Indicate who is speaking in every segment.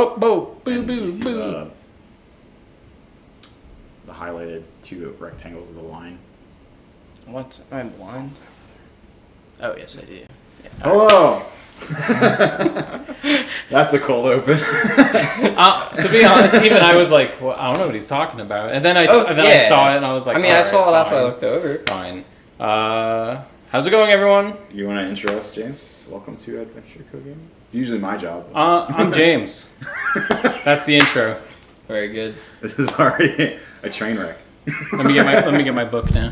Speaker 1: Boo,
Speaker 2: And do you
Speaker 1: boo,
Speaker 2: see
Speaker 1: boo.
Speaker 2: the highlighted 2 rectangles with a line?
Speaker 3: What? Am I blind? Oh, yes, I do. Yeah.
Speaker 2: Hello! That's a cold open.
Speaker 1: To be honest, even I was like, well, I don't know what he's talking about. And then I saw it and I was like,
Speaker 3: I mean, I saw it after I looked over.
Speaker 1: Fine. How's it going, everyone?
Speaker 2: You want to intro us, James? Welcome to Adventure Co Gaming. It's usually my job.
Speaker 1: I'm James. That's the intro.
Speaker 3: Very good.
Speaker 2: This is already a train wreck.
Speaker 1: Let me get my book now.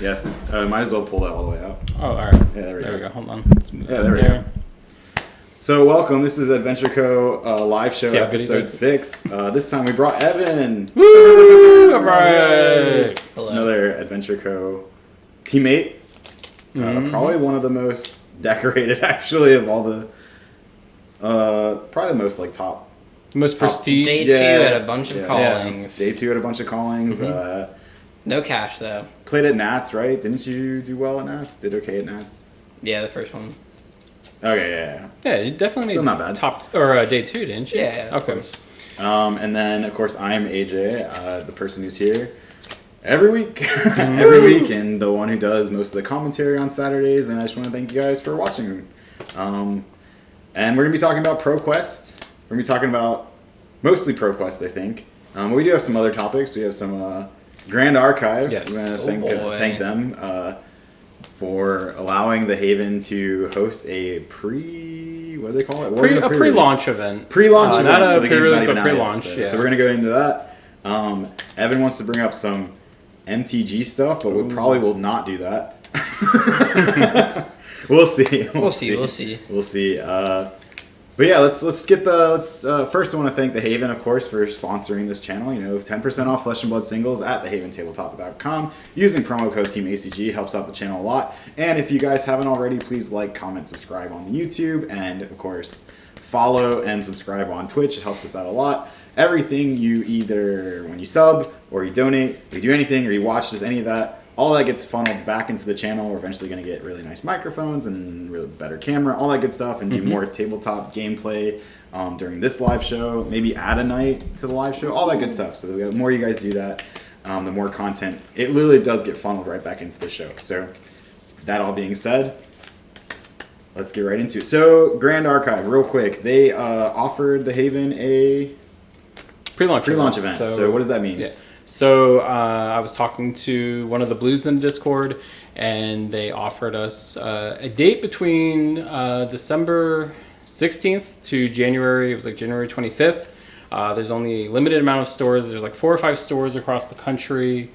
Speaker 2: Yes, might as well pull that all the way out.
Speaker 1: Oh, all right.
Speaker 2: Yeah, there we go.
Speaker 1: Hold on. Let's move
Speaker 2: Yeah, there we go. So welcome. This is Adventure Co. Live show
Speaker 1: See how good he
Speaker 2: episode
Speaker 1: does.
Speaker 2: 6. This time we brought Evan.
Speaker 1: Woo! All right.
Speaker 3: Hello.
Speaker 2: Another Adventure Co. teammate. Probably one of the most decorated, actually, of all the. Probably the most top.
Speaker 1: Most prestige.
Speaker 3: Day 2
Speaker 2: Yeah.
Speaker 3: at a bunch of
Speaker 2: Yeah.
Speaker 3: callings.
Speaker 2: Day 2 had a bunch of callings.
Speaker 3: No cash, though.
Speaker 2: Played at Nats, right? Didn't you do well at Nats? Did okay at Nats?
Speaker 3: Yeah, the first one.
Speaker 2: Okay, yeah.
Speaker 1: Yeah, you definitely
Speaker 2: Still
Speaker 1: made
Speaker 2: not bad.
Speaker 1: day 2, didn't you?
Speaker 3: Yeah, of
Speaker 1: Okay.
Speaker 3: course.
Speaker 2: And then, of course, I'm AJ, the person who's here every week. Every week, and the one who does most of the commentary on Saturdays. And I just want to thank you guys for watching. And we're going to be talking about ProQuest. We're going to be talking about mostly ProQuest, I think. But we do have some other topics. We have some Grand Archive.
Speaker 1: Yes.
Speaker 2: We're
Speaker 3: Oh,
Speaker 2: going to
Speaker 3: boy.
Speaker 2: thank them for allowing the Haven to host a what do they call it? It wasn't
Speaker 1: A pre-launch event.
Speaker 2: Pre-launch event.
Speaker 1: Not
Speaker 2: So
Speaker 1: a
Speaker 2: the game's
Speaker 1: pre-release,
Speaker 2: not even
Speaker 1: but
Speaker 2: out yet,
Speaker 1: pre-launch.
Speaker 2: so,
Speaker 1: Yeah.
Speaker 2: so we're going to go into that. Evan wants to bring up some MTG stuff, but we probably will not do that. We'll see.
Speaker 3: We'll see.
Speaker 2: We'll see. But yeah, let's first I want to thank the Haven, of course, for sponsoring this channel. 10% off Flesh and Blood singles at thehaventabletop.com. Using promo code TeamACG helps out the channel a lot. And if you guys haven't already, please like, comment, subscribe on YouTube, and of course, follow and subscribe on Twitch. It helps us out a lot. Everything you either when you sub or you donate, or you do anything, or you watch just any of that, all that gets funneled back into the channel. We're eventually going to get really nice microphones and really better camera, all that good stuff, and do more tabletop gameplay during this live show. Maybe add a night to the live show, all that good stuff. So the more you guys do that, the more content. It literally does get funneled right back into the show. So that all being said, let's get right into it. So Grand Archive, real quick. They offered the Haven a
Speaker 1: Pre-launch
Speaker 2: event. So what does that mean?
Speaker 1: Yeah. So I was talking to one of the blues in the Discord, and they offered us a date between December 16th to January. It was like January 25th. There's only a limited amount of stores. There's like 4 or 5 stores across the country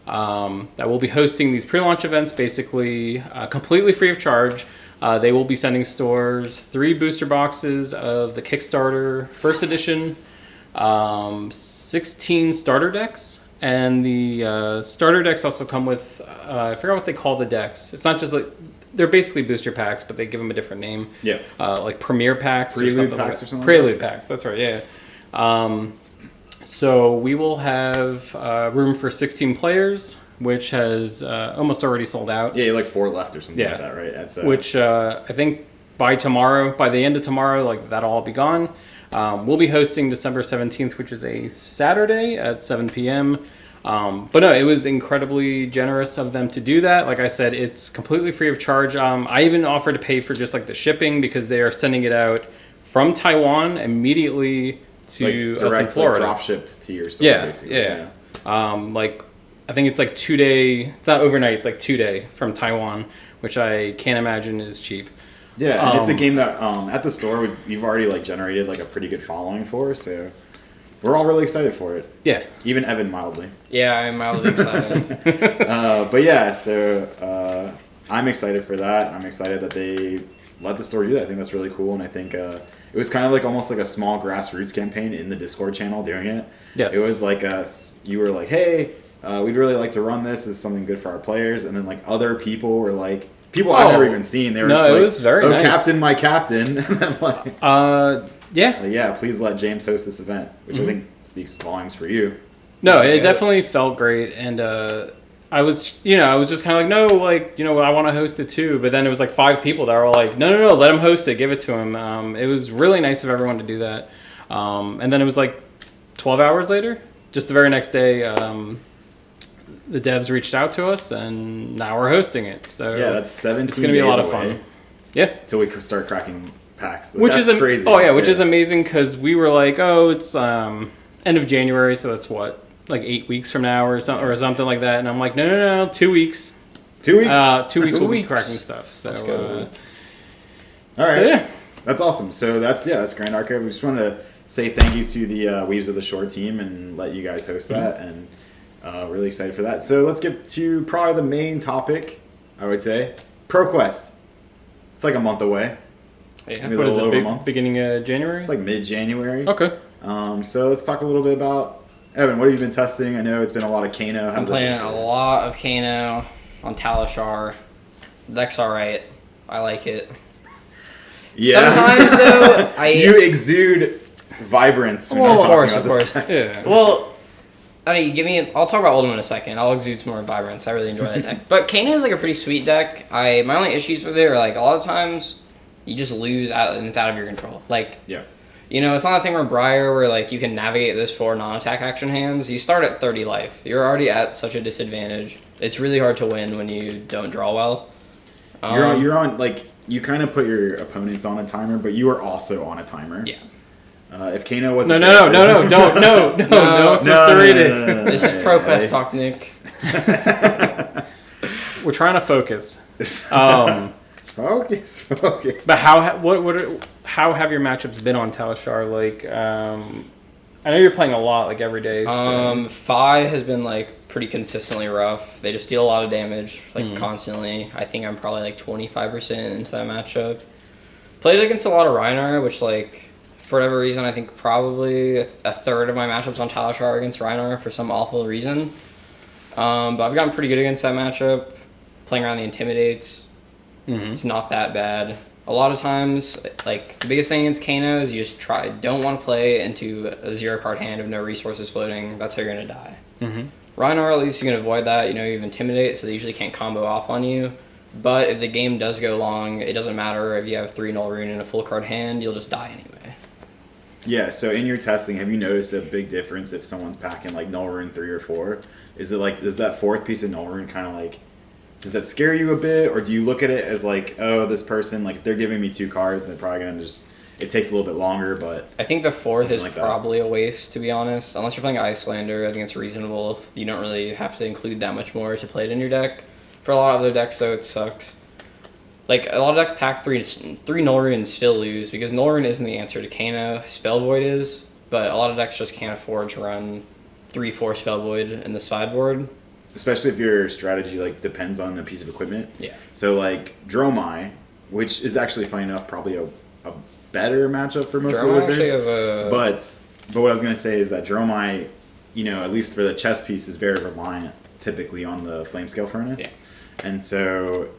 Speaker 1: that will be hosting these pre-launch events, basically completely free of charge. They will be sending stores 3 booster boxes of the Kickstarter first edition, 16 starter decks, and the starter decks also come with I forgot what they call the decks. It's not just like they're basically booster packs, but they give them a different name.
Speaker 2: Yeah.
Speaker 1: Like Premier packs,
Speaker 2: Prelude
Speaker 1: or something
Speaker 2: packs
Speaker 1: like
Speaker 2: or something like
Speaker 1: Prelude packs. That's right. Yeah. So we will have room for 16 players, which has almost already sold out.
Speaker 2: Yeah, like 4 left or something
Speaker 1: Yeah.
Speaker 2: like that, right? That's,
Speaker 1: Which I think by the end of tomorrow, like that'll all be gone. We'll be hosting December 17th, which is a Saturday at 7 p.m. But no, it was incredibly generous of them to do that. Like I said, it's completely free of charge. I even offered to pay for just like the shipping because they are sending it out from Taiwan immediately to us in
Speaker 2: direct,
Speaker 1: Florida.
Speaker 2: drop shipped to your store,
Speaker 1: Yeah,
Speaker 2: basically.
Speaker 1: yeah. Like I think it's like 2 day. It's not overnight. It's like 2 day from Taiwan, which I can't imagine is cheap.
Speaker 2: Yeah, and it's a game that at the store we've already like generated like a pretty good following for, so we're all really excited for it.
Speaker 1: Yeah.
Speaker 2: Even Evan mildly.
Speaker 3: Yeah, I'm mildly excited.
Speaker 2: But yeah, so I'm excited for that. I'm excited that they let the store do that. I think that's really cool, and I think it was kind of like almost like a small grassroots campaign in the Discord channel doing it.
Speaker 1: Yes.
Speaker 2: It was like you were like, hey, we'd really like to run this. This is something good for our players, and then like other people were like. People I've never even seen. They were just
Speaker 1: it
Speaker 2: like,
Speaker 1: was very nice.
Speaker 2: Captain, my captain. And I'm like,
Speaker 1: yeah.
Speaker 2: yeah, please let James host this event, which I think speaks volumes for you.
Speaker 1: No, it definitely felt great, and I was just kind of like, no, like, I want to host it too, but then it was like 5 people that were like, no, let him host it, give it to him. It was really nice of everyone to do that. And then it was like 12 hours later, just the very next day, the devs reached out to us, and now we're hosting it. So
Speaker 2: Yeah, that's 17
Speaker 1: it's going to be a lot of
Speaker 2: days away
Speaker 1: fun. Yeah.
Speaker 2: Till we could start cracking packs.
Speaker 1: Which
Speaker 2: That's
Speaker 1: is
Speaker 2: crazy.
Speaker 1: Oh yeah, which is amazing because we were like, oh, it's end of January, so that's what, like 8 weeks from now or something like that. And I'm like, no, 2 weeks.
Speaker 2: 2 weeks?
Speaker 1: 2 weeks we'll be
Speaker 3: weeks.
Speaker 1: cracking stuff. So,
Speaker 3: Let's go.
Speaker 2: All right.
Speaker 1: So, yeah.
Speaker 2: That's awesome. So that's Grand Archive. We just wanted to say thank you to the Weaves of the Shore team and let you guys host that, and really excited for that. So let's get to probably the main topic, I would say. ProQuest. It's like a month away.
Speaker 3: Yeah.
Speaker 2: Maybe a
Speaker 1: What is
Speaker 2: little
Speaker 1: it,
Speaker 2: over a month.
Speaker 1: beginning of January?
Speaker 2: It's like mid-January.
Speaker 1: Okay.
Speaker 2: So let's talk a little bit about, Evan, what have you been testing? I know it's been a lot of Kano.
Speaker 3: I'm
Speaker 2: How's that
Speaker 3: playing
Speaker 2: been?
Speaker 3: a lot of Kano on Talishar. The deck's alright. I like it.
Speaker 2: Yeah.
Speaker 3: Sometimes, though,
Speaker 2: You exude vibrance when
Speaker 3: Well,
Speaker 2: you're
Speaker 3: of
Speaker 2: talking
Speaker 3: course,
Speaker 2: about
Speaker 3: of
Speaker 2: this
Speaker 3: course.
Speaker 2: deck.
Speaker 1: Yeah.
Speaker 3: Well, I mean, I'll talk about Oldham in a second. I'll exude some more vibrance. I really enjoy that deck. But Kano is like a pretty sweet deck. My only issues with it are like a lot of times you just lose out and it's out of your control. Like,
Speaker 2: Yeah.
Speaker 3: you know, it's not a thing where Briar where like you can navigate those 4 non-attack action hands. You start at 30 life. You're already at such a disadvantage. It's really hard to win when you don't draw well.
Speaker 2: You're on like, you kind of put your opponents on a timer, but you are also on a timer.
Speaker 3: Yeah.
Speaker 2: If Kano was
Speaker 1: No, don't, no, it's Mr. Read it.
Speaker 3: This is ProQuest talk, Nick.
Speaker 1: We're trying to focus.
Speaker 2: Focus.
Speaker 1: But how have your matchups been on Talishar? Like, I know you're playing a lot, like every day. So.
Speaker 3: Fi has been like pretty consistently rough. They just deal a lot of damage like constantly. I think I'm probably like 25% into that matchup. Played against a lot of Rhinar, which like for whatever reason I think probably a third of my matchups on Talishar are against Rhinar for some awful reason. But I've gotten pretty good against that matchup. Playing around the Intimidates, it's not that bad. A lot of times, like, the biggest thing against Kano is you just don't want to play into a 0-card hand of no resources floating. That's how you're going to die. Rhinar, at least you can avoid that. You know, you have Intimidate, so they usually can't combo off on you. But if the game does go long, it doesn't matter if you have 3 Null Rune in a full card hand, you'll just die anyway.
Speaker 2: Yeah, so in your testing, have you noticed a big difference if someone's packing like Null Rune 3 or 4? Is that 4th piece of Null Rune kind of like, does that scare you a bit, or do you look at it as like, oh, this person, like if they're giving me 2 cards, they're probably gonna it takes a little bit longer, but
Speaker 3: I think the 4th is
Speaker 2: like that.
Speaker 3: probably a waste, to be honest. Unless you're playing Icelander, I think it's reasonable. You don't really have to include that much more to play it in your deck. For a lot of other decks, though, it sucks. Like, a lot of decks pack 3 Null Rune and still lose, because Null Rune isn't the answer to Kano. Spell Void is, but a lot of decks just can't afford to run 3-4 Spell Void in the sideboard.
Speaker 2: especially if your strategy like depends on a piece of equipment.
Speaker 3: Yeah.
Speaker 2: So like Dromai, which is actually funny enough probably a better matchup for most of the
Speaker 3: Dromai
Speaker 2: wizards.
Speaker 3: actually has a...
Speaker 2: But what I was gonna say is that Dromai, you know, at least for the chess piece, is very reliant typically on the Flamescale Furnace.
Speaker 3: Yeah.
Speaker 2: And so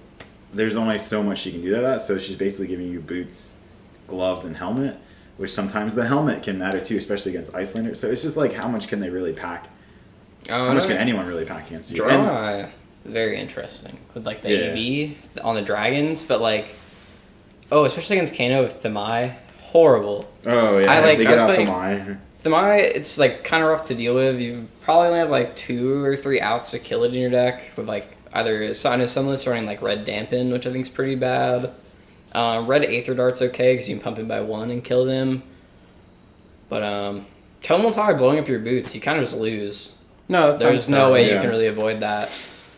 Speaker 2: there's only so much she can do to that. So she's basically giving you boots, gloves, and helmet, which sometimes the helmet can matter too, especially against Icelander. So it's just like how much can they really pack? How much can anyone really pack against you? And-
Speaker 3: Dromai, very interesting with like the
Speaker 2: Yeah.
Speaker 3: AV on the dragons, but like, especially against Kano with Thamai, horrible.
Speaker 2: Oh yeah,
Speaker 3: I
Speaker 2: they get
Speaker 3: was
Speaker 2: out the
Speaker 3: playing-
Speaker 2: Mai.
Speaker 3: Thamai, it's like kind of rough to deal with. You probably only have like 2 or 3 outs to kill it in your deck with like either Sign of Sunless or running like Red Dampen, which I think is pretty bad. Red Aether Dart's okay because you can pump it by 1 and kill them. But Kelmultai blowing up your boots, you kind of just lose.
Speaker 1: No, that
Speaker 3: There's
Speaker 1: sounds
Speaker 3: no
Speaker 1: terrible.
Speaker 3: way you
Speaker 2: Yeah.
Speaker 3: can really avoid that.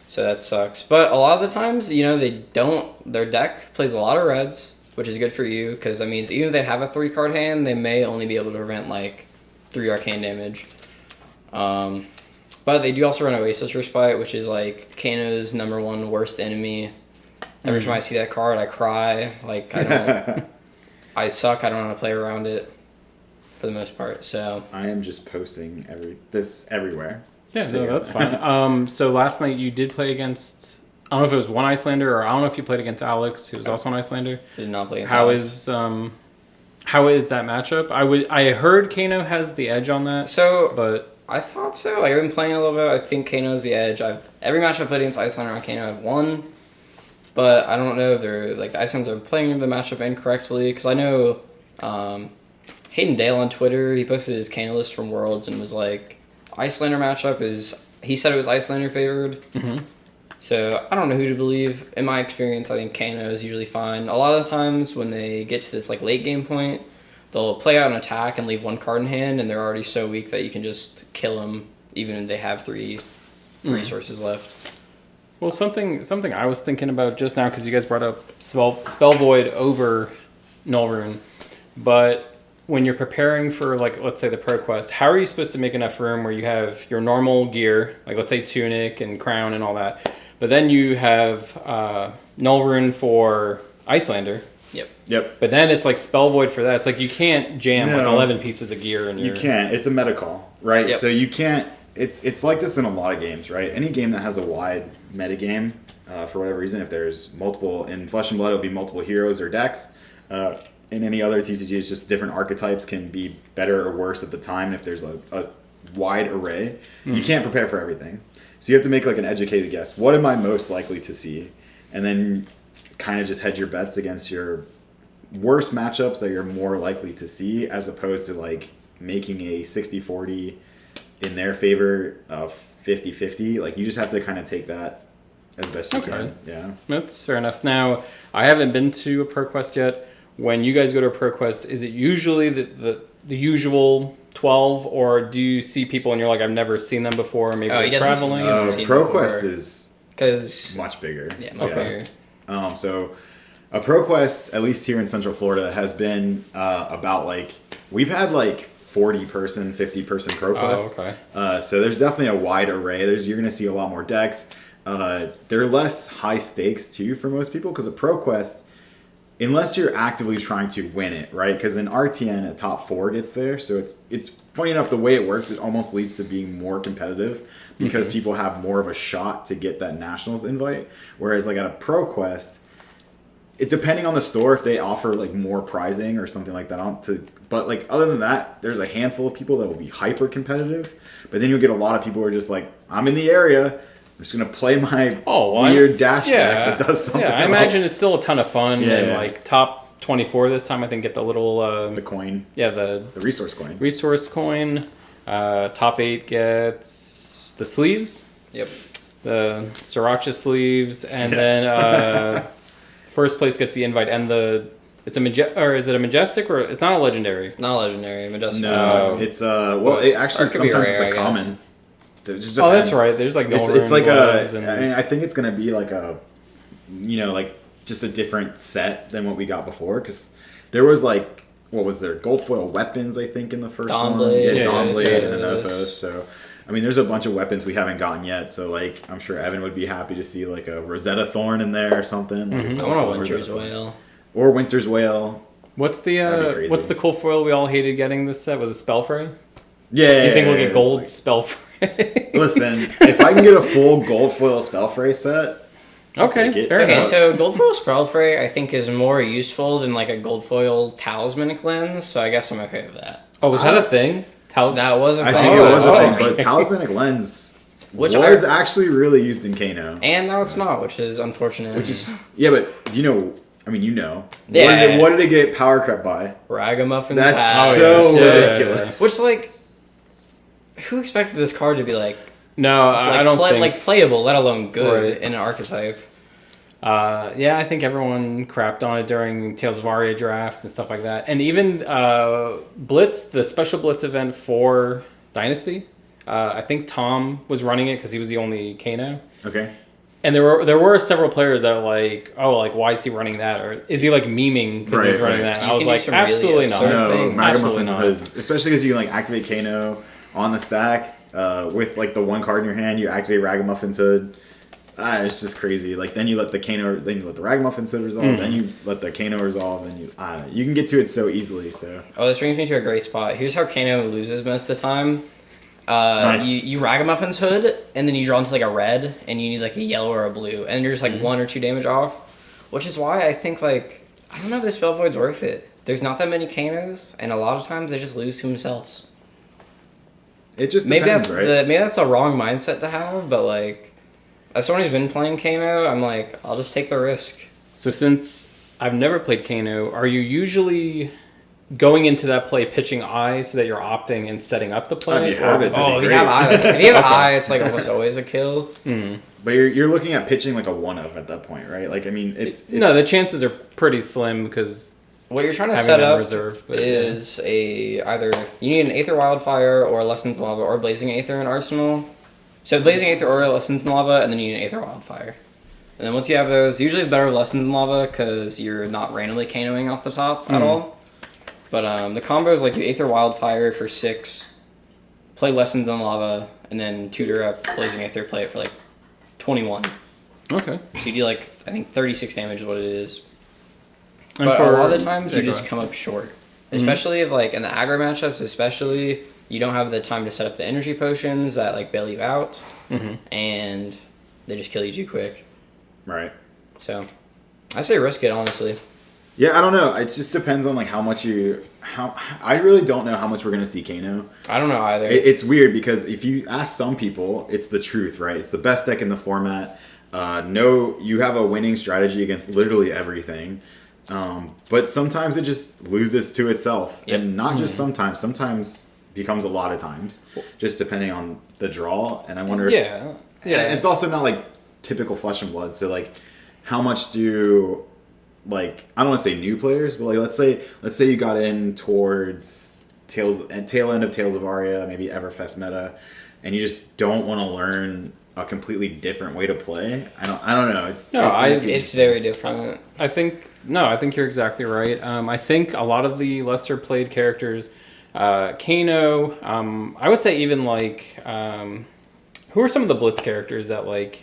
Speaker 3: So that sucks. But a lot of the times, you know, their deck plays a lot of reds, which is good for you because that means even if they have a 3-card hand, they may only be able to prevent like 3 arcane damage. But they do also run Oasis Respite, which is like Kano's #1 worst enemy. Every time I see that card, I cry. Like, I suck. I don't know how to play around it for the most part. So
Speaker 2: I am just posting this everywhere.
Speaker 1: Yeah,
Speaker 2: So,
Speaker 1: no, that's fine. So last night you did play against, I don't know if it was one Icelander or I don't know if you played against Alex, who was also an Icelander.
Speaker 3: did not play against
Speaker 1: How
Speaker 3: Alex.
Speaker 1: is that matchup? I heard Kano has the edge on that.
Speaker 3: So
Speaker 1: But
Speaker 3: I thought so. Like, I've been playing a little bit. I think Kano's the edge. Every match I've played against Icelander on Kano, I've won. But I don't know if they're like the Icelanders are playing the matchup incorrectly because I know Hayden Dale on Twitter, he posted his Kano list from Worlds and was like, Icelander matchup is, he said it was Icelander favored.
Speaker 1: Mm-hmm.
Speaker 3: So I don't know who to believe. In my experience, I think Kano is usually fine. A lot of the times when they get to this like late game point, they'll play out an attack and leave one card in hand, and they're already so weak that you can just kill them even if they have 3 resources left.
Speaker 1: Well, something I was thinking about just now, because you guys brought up Spell Void over Null Rune, but when you're preparing for, like, let's say the ProQuest, how are you supposed to make enough room where you have your normal gear, like let's say tunic and crown and all that, but then you have Null Rune for Icelander.
Speaker 2: Yep.
Speaker 1: But then it's like Spell Void for that. It's like you can't jam like
Speaker 2: No.
Speaker 1: 11 pieces of gear in your...
Speaker 2: You can't. It's a meta call, right?
Speaker 3: Yep.
Speaker 2: So you can't. It's like this in a lot of games, right? Any game that has a wide meta game, for whatever reason, if there's multiple in Flesh and Blood, it'll be multiple heroes or decks. In any other TCG, it's just different archetypes can be better or worse at the time. If there's a wide array, you can't prepare for everything. So you have to make like an educated guess. What am I most likely to see? And then kind of just hedge your bets against your worst matchups that you're more likely to see, as opposed to like making a 60-40 in their favor of 50-50. Like you just have to kind of take that as best you can. Yeah.
Speaker 1: That's fair enough. Now, I haven't been to a ProQuest yet. When you guys go to a ProQuest, is it usually the usual 12, or do you see people and you're like, I've never seen them before, maybe they're traveling?
Speaker 2: ProQuest is
Speaker 3: Because
Speaker 2: much bigger.
Speaker 3: Yeah, much bigger.
Speaker 2: So a ProQuest, at least here in Central Florida, has been about like, we've had like 40-person, 50-person ProQuest.
Speaker 1: Oh, okay.
Speaker 2: So there's definitely a wide array. You're going to see a lot more decks. They're less high stakes too for most people, because a ProQuest, unless you're actively trying to win it, right? Because in RTN, a top 4 gets there. So it's funny enough, the way it works, it almost leads to being more competitive because people have more of a shot to get that Nationals invite. Whereas like at a ProQuest, it depending on the store, if they offer like more prizing or something like that but like other than that, there's a handful of people that will be hyper competitive. But then you'll get a lot of people who are just like, I'm in the area, I'm just gonna play my weird dash deck that does something.
Speaker 1: Yeah, I imagine it's still a ton of fun.
Speaker 2: Yeah,
Speaker 1: and
Speaker 2: yeah.
Speaker 1: like top 24 this time, I think, get the little
Speaker 2: the coin.
Speaker 1: Yeah,
Speaker 2: the resource coin.
Speaker 1: Resource coin. Top 8 gets the sleeves.
Speaker 3: Yep.
Speaker 1: The Sriracha sleeves, and
Speaker 2: Yes.
Speaker 1: then first place gets the invite and the. It's or is it a majestic, or it's not a legendary?
Speaker 3: Not legendary, majestic.
Speaker 2: No, it's it actually
Speaker 3: Or it could be
Speaker 2: sometimes
Speaker 3: rare,
Speaker 2: it's a
Speaker 3: I
Speaker 2: common.
Speaker 3: guess.
Speaker 2: It just
Speaker 1: Oh, that's
Speaker 2: depends.
Speaker 1: right. There's like no
Speaker 2: It's like
Speaker 1: gloves
Speaker 2: I mean, I think it's gonna be like a, like just a different set than what we got before, because there was like, what was there, gold foil weapons, I think, in the first one.
Speaker 3: Dawnblade.
Speaker 2: Yeah, Dawnblade
Speaker 3: Yeah,
Speaker 2: and another
Speaker 3: yes.
Speaker 2: those. So I mean, there's a bunch of weapons we haven't gotten yet. So like, I'm sure Evan would be happy to see like a Rosetta Thorn in there or something. Like
Speaker 3: I
Speaker 2: gold
Speaker 3: want a
Speaker 2: foil
Speaker 3: Winter's
Speaker 2: Rosetta Thorn.
Speaker 3: Whale.
Speaker 2: Or Winter's Whale.
Speaker 1: What's
Speaker 2: That'd be
Speaker 1: the
Speaker 2: crazy.
Speaker 1: what's the cool foil we all hated getting this set? Was it Spellfray?
Speaker 2: Yeah.
Speaker 1: Do you think we'll get
Speaker 2: it's
Speaker 1: gold
Speaker 2: like-
Speaker 1: Spellfray?
Speaker 2: Listen, if I can get a full gold foil Spellfray set, I'll
Speaker 1: Okay,
Speaker 2: take it.
Speaker 1: fair
Speaker 3: Okay,
Speaker 1: enough.
Speaker 3: so gold foil Spellfray I think is more useful than like a gold foil talismanic lens, so I guess I'm okay with that.
Speaker 1: Oh, was that a thing?
Speaker 3: That was a
Speaker 2: I
Speaker 3: thing.
Speaker 2: think it was a thing,
Speaker 1: okay.
Speaker 2: but Talismanic Lens
Speaker 3: Which
Speaker 2: was
Speaker 3: I-
Speaker 2: actually really used in Kano.
Speaker 3: And now it's not, which is unfortunate.
Speaker 2: Which is, yeah, but do you know, I mean, you know.
Speaker 3: Yeah.
Speaker 2: What did it get power crept by?
Speaker 3: Ragamuffin
Speaker 2: That's
Speaker 3: hat.
Speaker 2: so
Speaker 1: yes.
Speaker 2: ridiculous.
Speaker 3: Which, like, who expected this card to be, like,
Speaker 1: No, I don't think.
Speaker 3: like playable, let alone good
Speaker 1: Right.
Speaker 3: in an archetype?
Speaker 1: Yeah, I think everyone crapped on it during Tales of Aria draft and stuff like that. And even Blitz, the special Blitz event for Dynasty, I think Tom was running it because he was the only Kano.
Speaker 2: Okay.
Speaker 1: And there were several players that were like, oh, like, why is he running that? Or is he like memeing because he's
Speaker 2: Right,
Speaker 1: running
Speaker 2: right.
Speaker 1: that? And
Speaker 3: You
Speaker 1: I was
Speaker 3: can do
Speaker 1: like,
Speaker 3: some really
Speaker 1: absolutely not.
Speaker 3: absurd
Speaker 2: No,
Speaker 3: things.
Speaker 1: Absolutely
Speaker 2: Ragamuffin
Speaker 1: not.
Speaker 2: has, especially because you can like activate Kano on the stack with like the one card in your hand, you activate Ragamuffin's hood. It's just crazy. Like then you let the Kano, then you let the Ragamuffin's hood resolve, then you let the Kano resolve, then you can get to it so easily. So
Speaker 3: Oh, this brings me to a great spot. Here's how Kano loses most of the time.
Speaker 2: Nice.
Speaker 3: You Ragamuffin's hood, and then you draw into like a red, and you need like a yellow or a blue, and you're just like 1 or 2 damage off. Which is why I think like I don't know if this spell void's worth it. There's not that many Kanos, and a lot of times they just lose to themselves.
Speaker 2: it just
Speaker 3: Maybe
Speaker 2: depends,
Speaker 3: that's
Speaker 2: right?
Speaker 3: maybe that's a wrong mindset to have, but like as someone who's been playing Kano, I'm like I'll just take the risk.
Speaker 1: So since I've never played Kano, are you usually going into that play pitching eye so that you're opting and setting up the play?
Speaker 2: If you have it,
Speaker 3: Oh, if you
Speaker 2: great.
Speaker 3: have eye, if you have eye, it's like almost always a kill.
Speaker 2: But you're looking at pitching like a 1-of at that point, right? Like, I mean, it's
Speaker 1: No, the chances are pretty slim because
Speaker 3: What you're trying to
Speaker 1: having
Speaker 3: set
Speaker 1: that in
Speaker 3: up
Speaker 1: reserve, but
Speaker 3: is either you need an Aether Wildfire or Lessons in Lava or Blazing Aether in Arsenal. So Blazing Aether or Lessons in Lava, and then you need an Aether Wildfire. And then once you have those, usually it's better with Lessons in Lava because you're not randomly Kanoing off the top at all. But the combo is like you Aether Wildfire for 6, play Lessons in Lava, and then tutor up Blazing Aether, play it for like 21.
Speaker 1: Okay.
Speaker 3: So you do like, I think 36 damage is what it is.
Speaker 1: And
Speaker 3: But
Speaker 1: for-
Speaker 3: a lot of the times
Speaker 1: Yeah,
Speaker 3: you
Speaker 1: go
Speaker 3: just
Speaker 1: ahead.
Speaker 3: come up short. Especially if like in the aggro matchups, especially you don't have the time to set up the energy potions that like bail you out, and they just kill you too quick.
Speaker 2: right.
Speaker 3: So I say risk it, honestly.
Speaker 2: Yeah, I don't know. It just depends on like how I really don't know how much we're gonna see Kano.
Speaker 3: I don't know either.
Speaker 2: It's weird because if you ask some people, it's the truth, right? It's the best deck in the format. No, you have a winning strategy against literally everything. But sometimes it just loses to itself.
Speaker 3: Yep.
Speaker 2: And not just sometimes becomes a lot of times, just depending on the draw. And I wonder if,
Speaker 1: Yeah.
Speaker 2: and it's also not like typical Flesh and Blood. So like, how much do, like, I don't want to say new players, but like let's say you got in towards tail end of Tales of Aria, maybe Everfest meta, and you just don't want to learn a completely different way to play. I don't know.
Speaker 3: It's very different.
Speaker 1: I think you're exactly right. I think a lot of the lesser played characters, Kano, I would say even like, who are some of the Blitz characters that like,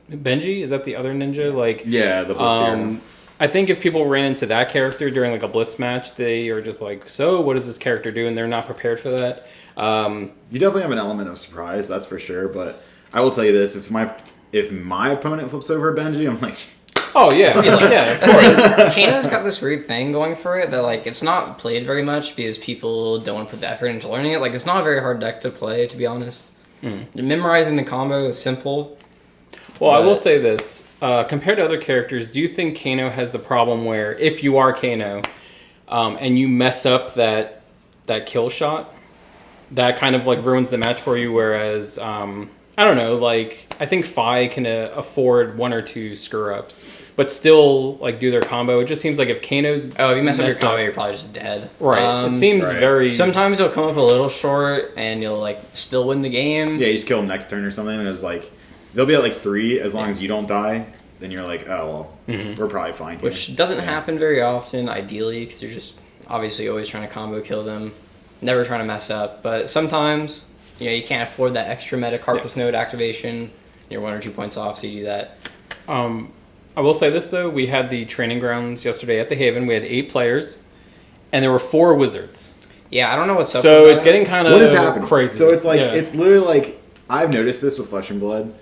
Speaker 1: Benji, is that the other ninja? Like,
Speaker 2: Yeah, the Blitz hero.
Speaker 1: I think if people ran into that character during like a Blitz match, they are just like, so what does this character do? And they're not prepared for that.
Speaker 2: You definitely have an element of surprise, that's for sure. But I will tell you this: if my opponent flips over Benji, I'm like,
Speaker 1: oh yeah, yeah.
Speaker 3: That's like, Kano's got this weird thing going for it that like it's not played very much because people don't want to put the effort into learning it. Like it's not a very hard deck to play, to be honest. Memorizing the combo is simple.
Speaker 1: Well, I
Speaker 3: But-
Speaker 1: will say this. Compared to other characters, do you think Kano has the problem where if you are Kano and you mess up that kill shot, that kind of like ruins the match for you, whereas, I don't know, like, I think Fi can afford 1 or 2 screw-ups, but still, like, do their combo. It just seems like if Kano's...
Speaker 3: Oh, if you mess up your
Speaker 1: messed up-
Speaker 3: combo, you're probably just dead.
Speaker 1: Right. It seems
Speaker 2: Right.
Speaker 1: very...
Speaker 3: Sometimes you'll come up a little short and you'll like still win the game.
Speaker 2: yeah, you just kill him next turn or something, and it's like they'll be at like 3 as long as you don't die. Then you're like, oh well, we're probably fine here.
Speaker 3: Which doesn't happen very often, ideally, because you're just obviously always trying to combo kill them, never trying to mess up. But sometimes, you can't afford that extra meta Carpus node activation. You're 1 or 2 points off, so you do that.
Speaker 1: I will say this, though. We had the training grounds yesterday at the Haven. We had 8 players, and there were 4 wizards.
Speaker 3: Yeah, I don't know what's up
Speaker 1: So
Speaker 3: with
Speaker 1: it's
Speaker 3: that.
Speaker 1: getting kind of
Speaker 2: What is happening?
Speaker 1: crazy.
Speaker 2: So it's like
Speaker 1: Yeah.
Speaker 2: it's literally like I've noticed this with Flesh and Blood.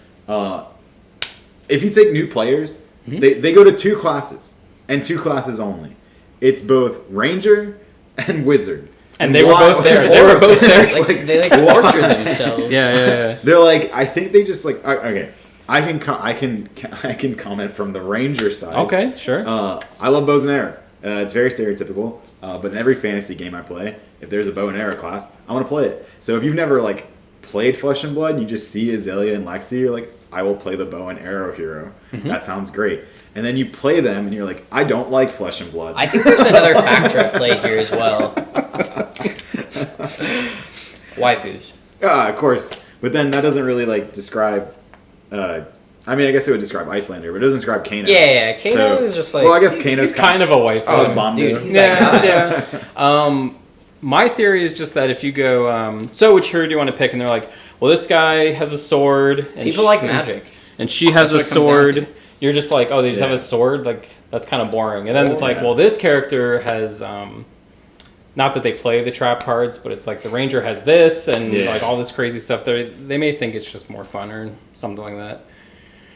Speaker 2: If you take new players, they go to 2 classes and 2 classes only. It's both Ranger and Wizard.
Speaker 1: And they were both there. They were both there.
Speaker 3: Like, they torture themselves.
Speaker 1: Yeah.
Speaker 2: They're like, I think they just like okay. I can comment from the Ranger side.
Speaker 1: Okay, sure.
Speaker 2: I love bows and arrows. It's very stereotypical, but in every fantasy game I play, if there's a bow and arrow class, I want to play it. So if you've never like played Flesh and Blood, and you just see Azalea and Lexi, you're like, I will play the bow and arrow hero. That sounds great. And then you play them, and you're like, I don't like Flesh and Blood.
Speaker 3: I think there's another factor at play here as well. Waifus.
Speaker 2: Of course, but then that doesn't really like describe. I mean, I guess it would describe Icelander, but it doesn't describe Kano.
Speaker 3: Yeah. Kano is just like...
Speaker 2: Well, I guess Kano's
Speaker 1: He's kind of a wife.
Speaker 2: Oh, Bomb
Speaker 3: dude,
Speaker 2: dude.
Speaker 3: he's that guy.
Speaker 1: Yeah. My theory is just that if you go, so which hero do you want to pick? And they're like, well, this guy has a sword. And
Speaker 3: People like magic.
Speaker 1: And she has a
Speaker 3: That's what it comes down
Speaker 1: sword. You're just like, oh, they just have a sword? Like, that's kind of boring. And then it's like, well, this character has, not that they play the trap cards, but it's like the Ranger has this and like all this crazy stuff. They may think it's just more fun or something like that.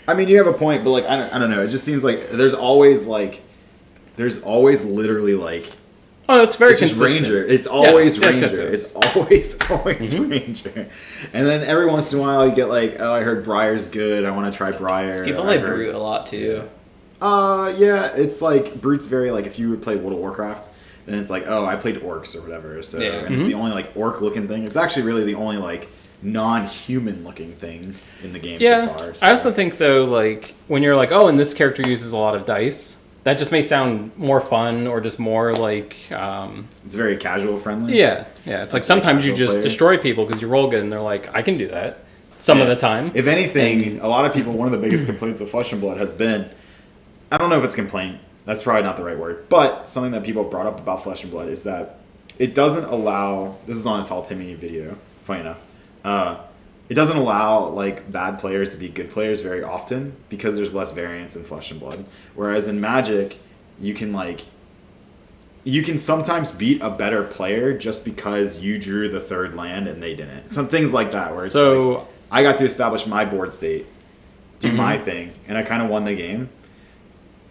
Speaker 2: I mean, you have a point, but like, I don't know. It just seems like there's always literally like.
Speaker 1: Oh, it's very
Speaker 2: It's just
Speaker 1: consistent.
Speaker 2: Ranger. It's always
Speaker 1: Yes,
Speaker 2: Ranger.
Speaker 1: yes.
Speaker 2: It's always Ranger. And then every once in a while you get like, oh, I heard Briar's good. I want to try Briar.
Speaker 3: People play Brute a lot too.
Speaker 2: Yeah, it's like Brute's very like if you would play World of Warcraft, then it's like, oh, I played orcs or whatever. So
Speaker 3: Yeah.
Speaker 2: and it's the only like orc looking thing. It's actually really the only like non-human looking thing in the game
Speaker 1: Yeah.
Speaker 2: so far. So.
Speaker 1: I also think though, like when you're like, oh, and this character uses a lot of dice, that just may sound more fun or just more like.
Speaker 2: It's very casual friendly.
Speaker 1: Yeah. It's like sometimes you
Speaker 2: casual
Speaker 1: just
Speaker 2: player.
Speaker 1: destroy people because you roll good, and they're like, I can do that some of the time.
Speaker 2: If anything, a lot of people, one of the biggest complaints of Flesh and Blood has been, I don't know if it's complaint, that's probably not the right word, but something that people brought up about Flesh and Blood is that it doesn't allow, this is on a Tall Timmy video, funny enough, it doesn't allow like bad players to be good players very often because there's less variance in Flesh and Blood. Whereas in Magic, you can sometimes beat a better player just because you drew the third land and they didn't. Some things like that where it's like, I got to establish my board state, do my thing, and I kind of won the game.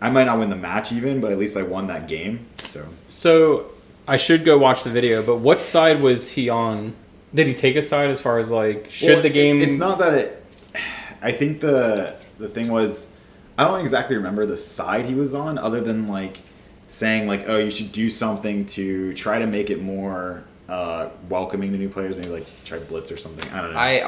Speaker 2: I might not win the match even, but at least I won that game.
Speaker 1: So I should go watch the video, but what side was he on? Did he take a side as far as like the game?
Speaker 2: It's not that it. I think the thing was, I don't exactly remember the side he was on, other than like saying like, oh, you should do something to try to make it more welcoming to new players. Maybe like try blitz or something. I don't know.
Speaker 3: I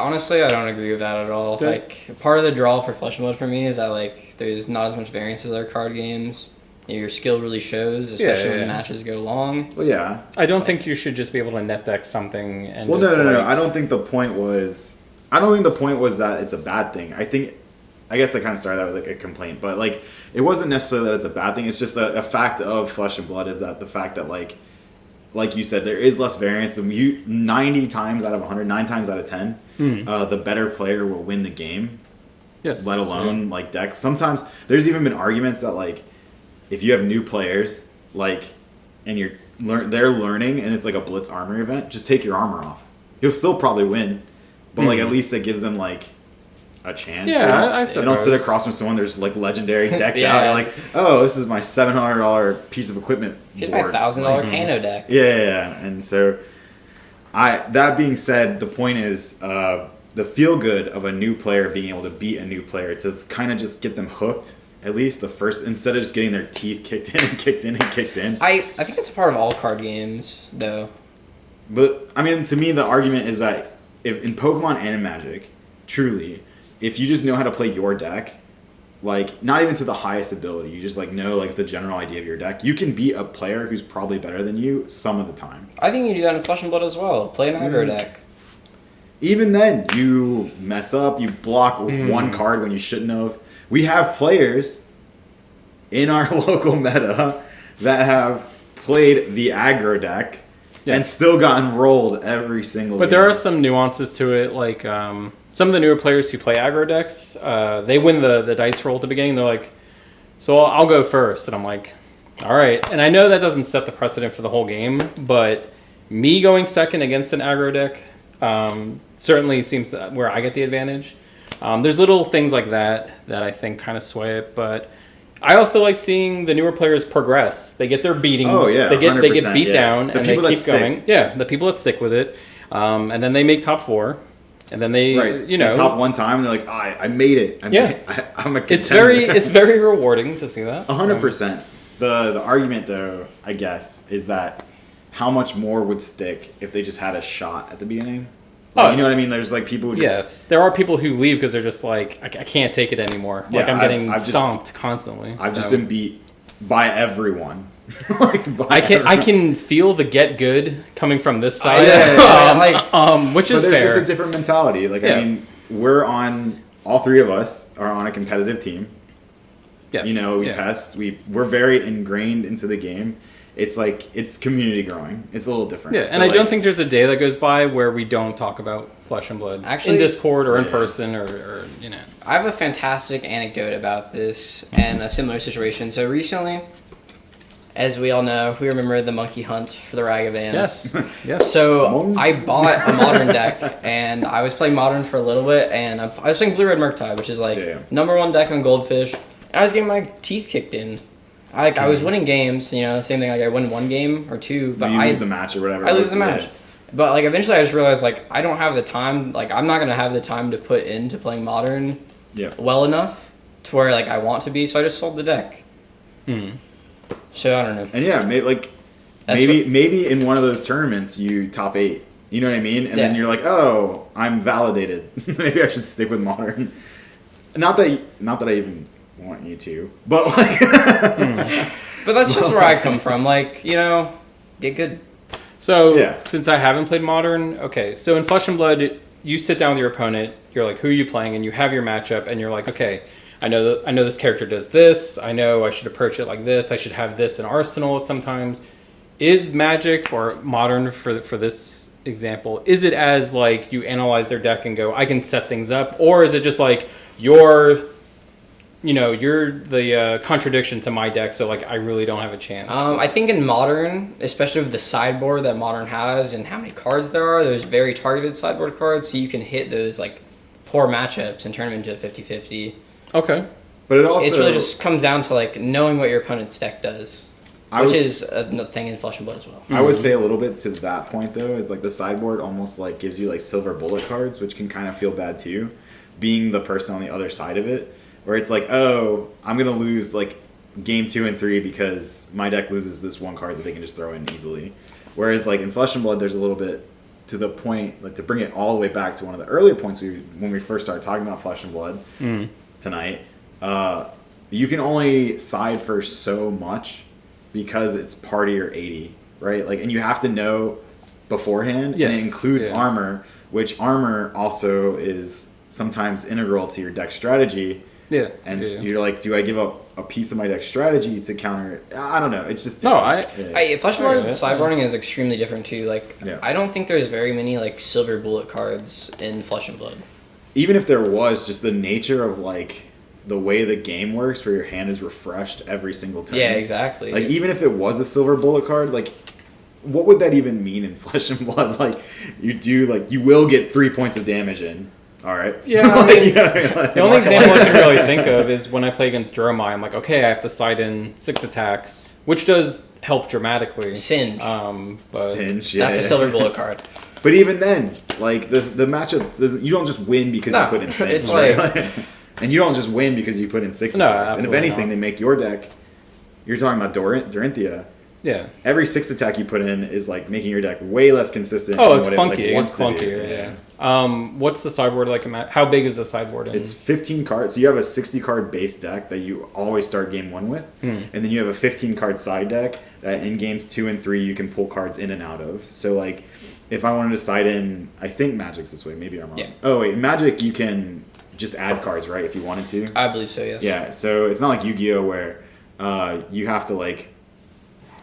Speaker 3: don't agree with that at all. Like part of the draw for Flesh and Blood for me is that like there's not as much variance as other card games. Your skill really shows, especially when matches go long.
Speaker 2: Well, yeah.
Speaker 1: I don't think you should just be able to net deck something. And
Speaker 2: well, no. I don't think the point was. I don't think the point was that it's a bad thing. I guess I kind of started that with like a complaint, but like it wasn't necessarily that it's a bad thing. It's just a fact of Flesh and Blood is that the fact that like you said, there is less variance. And 90 times out of 100, 9 times out of 10, the better player will win the game.
Speaker 1: Yes.
Speaker 2: Let alone like decks. Sometimes there's even been arguments that like if you have new players like and they're learning and it's like a blitz armor event, just take your armor off. You'll still probably win, but like at least that gives them like a chance.
Speaker 1: Yeah, I suppose.
Speaker 2: You don't sit across from someone there's like legendary decked out. You're like, oh, this is my $700 piece of equipment.
Speaker 3: Here's my $1,000 Kano deck.
Speaker 2: Yeah, and so that being said, the point is the feel good of a new player being able to beat a new player to kind of just get them hooked. At least the first, instead of just getting their teeth kicked in and kicked in and kicked in.
Speaker 3: I think it's a part of all card games, though.
Speaker 2: But, I mean, to me, the argument is that if in Pokemon and in Magic, truly, if you just know how to play your deck, like, not even to the highest ability, you just, like, know, like, the general idea of your deck, you can beat a player who's probably better than you some of the time.
Speaker 3: I think you do that in Flesh and Blood as well. Play an aggro deck.
Speaker 2: Even then, you mess up, you block with one card when you shouldn't have. We have players in our local meta that have played the aggro deck and still gotten rolled every single game.
Speaker 1: But there are some nuances to it, like some of the newer players who play aggro decks, they win the dice roll at the beginning. They're like, so I'll go first. And I'm like, all right. And I know that doesn't set the precedent for the whole game, but me going second against an aggro deck certainly seems where I get the advantage. There's little things like that I think kind of sway it, but I also like seeing the newer players progress. They get their beatings.
Speaker 2: Oh yeah,
Speaker 1: they get beat down,
Speaker 2: the
Speaker 1: and they keep going.
Speaker 2: Stick.
Speaker 1: Yeah, the people that stick with it, and then they make top 4, and then they
Speaker 2: top one time, and they're like, I made it. I'm a contender.
Speaker 1: It's very rewarding to see that.
Speaker 2: 100%. The argument though, I guess, is that how much more would stick if they just had a shot at the beginning. Like, you know what I mean? There's like people who just...
Speaker 1: Yes, there are people who leave because they're just like, I can't take it anymore. Like I'm getting stomped constantly.
Speaker 2: I've just been beat by everyone.
Speaker 1: I can feel the get good coming from this side, which is fair.
Speaker 2: But there's just a different mentality. Like I mean, all 3 of us are on a competitive team.
Speaker 1: Yes.
Speaker 2: You know, we test. We're very ingrained into the game. It's like, it's community growing. It's a little different.
Speaker 1: Yeah, and I don't think there's a day that goes by where we don't talk about Flesh and Blood. Actually, in Discord or in person or you know.
Speaker 3: I have a fantastic anecdote about this and a similar situation. So recently, as we all know, we remember the monkey hunt for the Ragavans.
Speaker 1: Yes.
Speaker 3: So I bought a modern deck, and I was playing modern for a little bit, and I was playing Blue Red Murktide, which is like #1 deck on Goldfish, and I was getting my teeth kicked in. I was winning games, you know, same thing, like I win 1 game or 2, but
Speaker 2: you lose the match or whatever.
Speaker 3: I lose the match. But like eventually I just realized like I don't have the time, like I'm not going to have the time to put into playing Modern well enough to where like I want to be, so I just sold the deck. So I don't know.
Speaker 2: And maybe in one of those tournaments you top 8. You know what I mean? And then you're like, oh, I'm validated. Maybe I should stick with modern. Not that I even want you to, but like.
Speaker 3: But that's just where I come from. Like, get good.
Speaker 1: So since I haven't played modern, okay. So in Flesh and Blood, you sit down with your opponent. You're like, who are you playing? And you have your matchup, and you're like, okay, I know this character does this. I know I should approach it like this. I should have this in Arsenal sometimes. Is Magic or modern for this example? Is it as like you analyze their deck and go, I can set things up, or is it just like you're the contradiction to my deck, so like I really don't have a chance?
Speaker 3: I think in modern, especially with the sideboard that modern has and how many cards there are, there's very targeted sideboard cards, so you can hit those like poor matchups and turn them into a 50-50.
Speaker 1: Okay.
Speaker 2: But it
Speaker 3: really just comes down to like knowing what your opponent's deck does. Which is a thing in Flesh and Blood as well.
Speaker 2: I would say a little bit to that point though is like the sideboard almost like gives you like silver bullet cards, which can kind of feel bad too, being the person on the other side of it, where it's like, oh, I'm gonna lose like game 2 and 3 because my deck loses this one card that they can just throw in easily. Whereas like in Flesh and Blood, there's a little bit to the point, like to bring it all the way back to one of the earlier points when we first started talking about Flesh and Blood tonight. You can only side for so much because it's party or 80, right? Like, and you have to know beforehand, and it includes armor, which armor also is sometimes integral to your deck strategy. Yeah. And you're like, do I give up a piece of my deck strategy to counter it? I don't know. It's just different.
Speaker 3: Flesh and Blood sideboarding is extremely different too. Like, I don't think there's very many like silver bullet cards in Flesh and Blood.
Speaker 2: Even if there was, just the nature of like the way the game works where your hand is refreshed every single turn.
Speaker 3: Yeah, exactly.
Speaker 2: Like, even if it was a silver bullet card, like, what would that even mean in Flesh and Blood? Like, you will get 3 points of damage in. All right.
Speaker 1: Yeah. The only example I can really think of is when I play against Dromai. I'm like, okay, I have to side in 6 attacks, which does help dramatically.
Speaker 3: Singe.
Speaker 2: Singe,
Speaker 3: That's a silver bullet card.
Speaker 2: But even then, like, the matchup, you don't just win because you put in Singe.
Speaker 3: It's like...
Speaker 2: And you don't just win because you put in 6 attacks. And if anything, they make your deck... You're talking about Dorinthia.
Speaker 1: Yeah.
Speaker 2: Every 6 attack you put in is like making your deck way less consistent.
Speaker 1: Oh, it's clunky. It's clunkier, yeah. What's the sideboard like? How big is the sideboard?
Speaker 2: It's 15 cards. So you have a 60-card base deck that you always start game 1 with. And then you have a 15-card side deck that in games 2 and 3 you can pull cards in and out of. So like, if I wanted to side in... I think Magic's this way. Maybe I'm wrong. Yeah. Oh, wait. Magic, you can just add cards, right? If you wanted to.
Speaker 3: I believe so, yes.
Speaker 2: Yeah. So it's not like Yu-Gi-Oh! Where you have to like...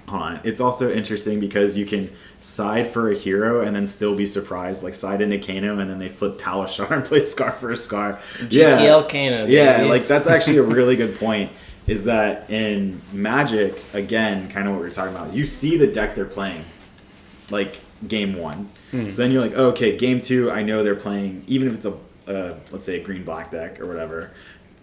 Speaker 2: Hold on. It's also interesting because you can side for a hero and then still be surprised. Like side into Kano and then they flip Talishar and play Scar for a Scar.
Speaker 3: GTL Kano.
Speaker 2: Yeah, like that's actually a really good point. Is that in Magic, again, kind of what we were talking about. You see the deck they're playing, like game 1. So then you're like, oh, okay, game 2, I know they're playing, even if it's let's say a green-black deck or whatever,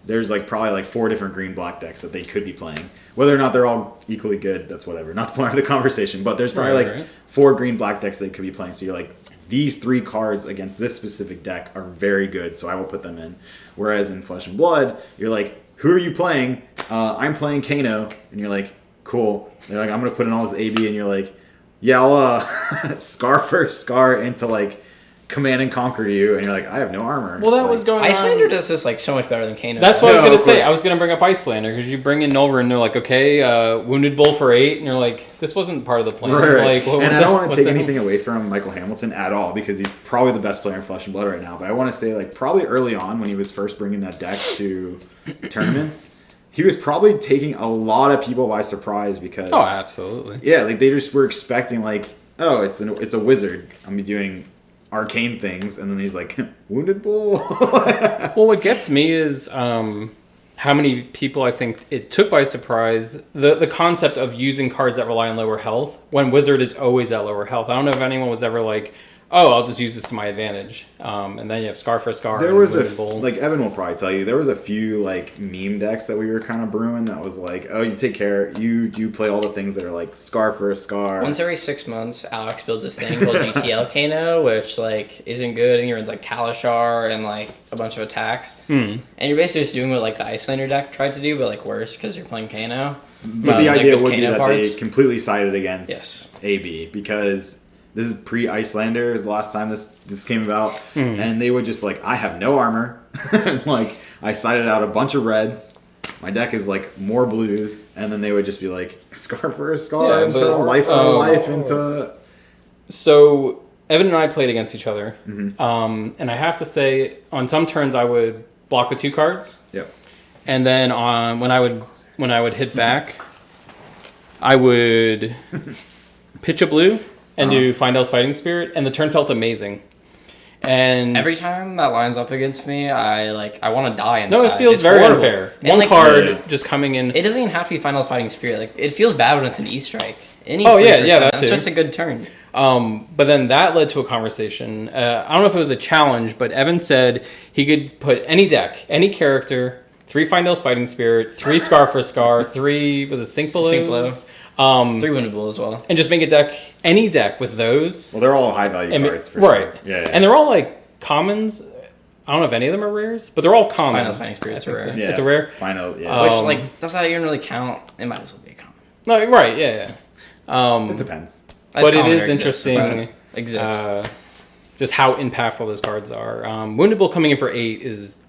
Speaker 2: there's like probably like 4 different green-black decks that they could be playing. Whether or not they're all equally good, that's whatever. Not the point of the conversation, but there's probably 4 green-black decks they could be playing. So you're like, these 3 cards against this specific deck are very good, so I will put them in. Whereas in Flesh and Blood, you're like, who are you playing? I'm playing Kano. And you're like, cool. They're like, I'm going to put in all this AB, and you're like, yeah, I'll Scar for Scar into like Command and Conquer you, and you're like, I have no armor.
Speaker 1: Well, that was going on.
Speaker 3: Icelander does this like so much better than Kano.
Speaker 1: That's what I was going to say. I was going to bring up Icelander because you bring in Nova and they're like, okay, Wounded Bull for 8, and you're like, this wasn't part of the plan.
Speaker 2: Right.
Speaker 1: Like,
Speaker 2: and I don't want to take anything away from Michael Hamilton at all because he's probably the best player in Flesh and Blood right now. But I want to say, like, probably early on when he was first bringing that deck to tournaments, he was probably taking a lot of people by surprise because...
Speaker 1: Oh, absolutely.
Speaker 2: Yeah, like they just were expecting like, oh, it's a wizard. I'm gonna be doing arcane things, and then he's like, Wounded Bull.
Speaker 1: Well, what gets me is how many people I think it took by surprise the concept of using cards that rely on lower health when wizard is always at lower health. I don't know if anyone was ever like, oh, I'll just use this to my advantage. And then you have Scar for Scar.
Speaker 2: There
Speaker 1: and
Speaker 2: was
Speaker 1: Wounded
Speaker 2: Evan will probably tell you, there was a few like meme decks that we were kind of brewing that was like, oh, you do play all the things that are like Scar for a Scar.
Speaker 3: Once every 6 months, Alex builds this thing called GTL Kano, which like isn't good, and he runs like Talishar and like a bunch of attacks. And you're basically just doing what like the Icelander deck tried to do, but like worse because you're playing Kano.
Speaker 2: But the idea
Speaker 3: good
Speaker 2: would be
Speaker 3: Kano
Speaker 2: that
Speaker 3: parts.
Speaker 2: they completely sided against
Speaker 3: Yes.
Speaker 2: AB because this is pre-Icelander is the last time this came about, and they would just like, I have no armor, like I sided out a bunch of reds, my deck is like more blues, and then they would just be like Scar for a Scar,
Speaker 1: Yeah,
Speaker 2: and
Speaker 1: but-
Speaker 2: throw life for a life into.
Speaker 1: So Evan and I played against each other, and I have to say, on some turns I would block with 2 cards,
Speaker 2: Yep.
Speaker 1: and then when I would hit back, I would pitch a blue and do Findel's Fighting Spirit, and the turn felt amazing. And
Speaker 3: Every time that lines up against me, I want to die inside.
Speaker 1: no, it feels
Speaker 3: It's
Speaker 1: very
Speaker 3: horrible.
Speaker 1: unfair.
Speaker 3: And,
Speaker 1: One
Speaker 3: like,
Speaker 1: card
Speaker 2: Yeah.
Speaker 1: just coming in.
Speaker 3: It doesn't even have to be Final Fighting Spirit. Like it feels bad when it's an E-strike. Any
Speaker 1: Oh, yeah,
Speaker 3: 3%,
Speaker 1: yeah, that
Speaker 3: It's
Speaker 1: too.
Speaker 3: just a good turn.
Speaker 1: But then that led to a conversation. I don't know if it was a challenge, but Evan said he could put any deck, any character, 3 Findel's Fighting Spirit, 3 Scar for Scar, 3 was it Sync Below?
Speaker 3: Sync 3 winnable as well.
Speaker 1: And just make a deck, any deck with those.
Speaker 2: Well, they're all high value
Speaker 1: And
Speaker 2: cards for
Speaker 1: right.
Speaker 2: sure. Yeah, yeah.
Speaker 1: And they're all like commons. I don't know if any of them are rares, but they're all commons.
Speaker 3: Final Fighting Spirit's
Speaker 1: I think
Speaker 3: a rare.
Speaker 1: so.
Speaker 2: Yeah.
Speaker 1: It's a rare.
Speaker 2: Final, yeah.
Speaker 3: Which
Speaker 1: Um,
Speaker 3: like does that even really count? It might as well be a common.
Speaker 1: No, right, yeah.
Speaker 2: It depends.
Speaker 1: But it
Speaker 3: Common
Speaker 1: is
Speaker 3: rare exists,
Speaker 1: interesting
Speaker 3: right? Exists.
Speaker 1: just how impactful those cards are. Wounded Bull coming in for 8 is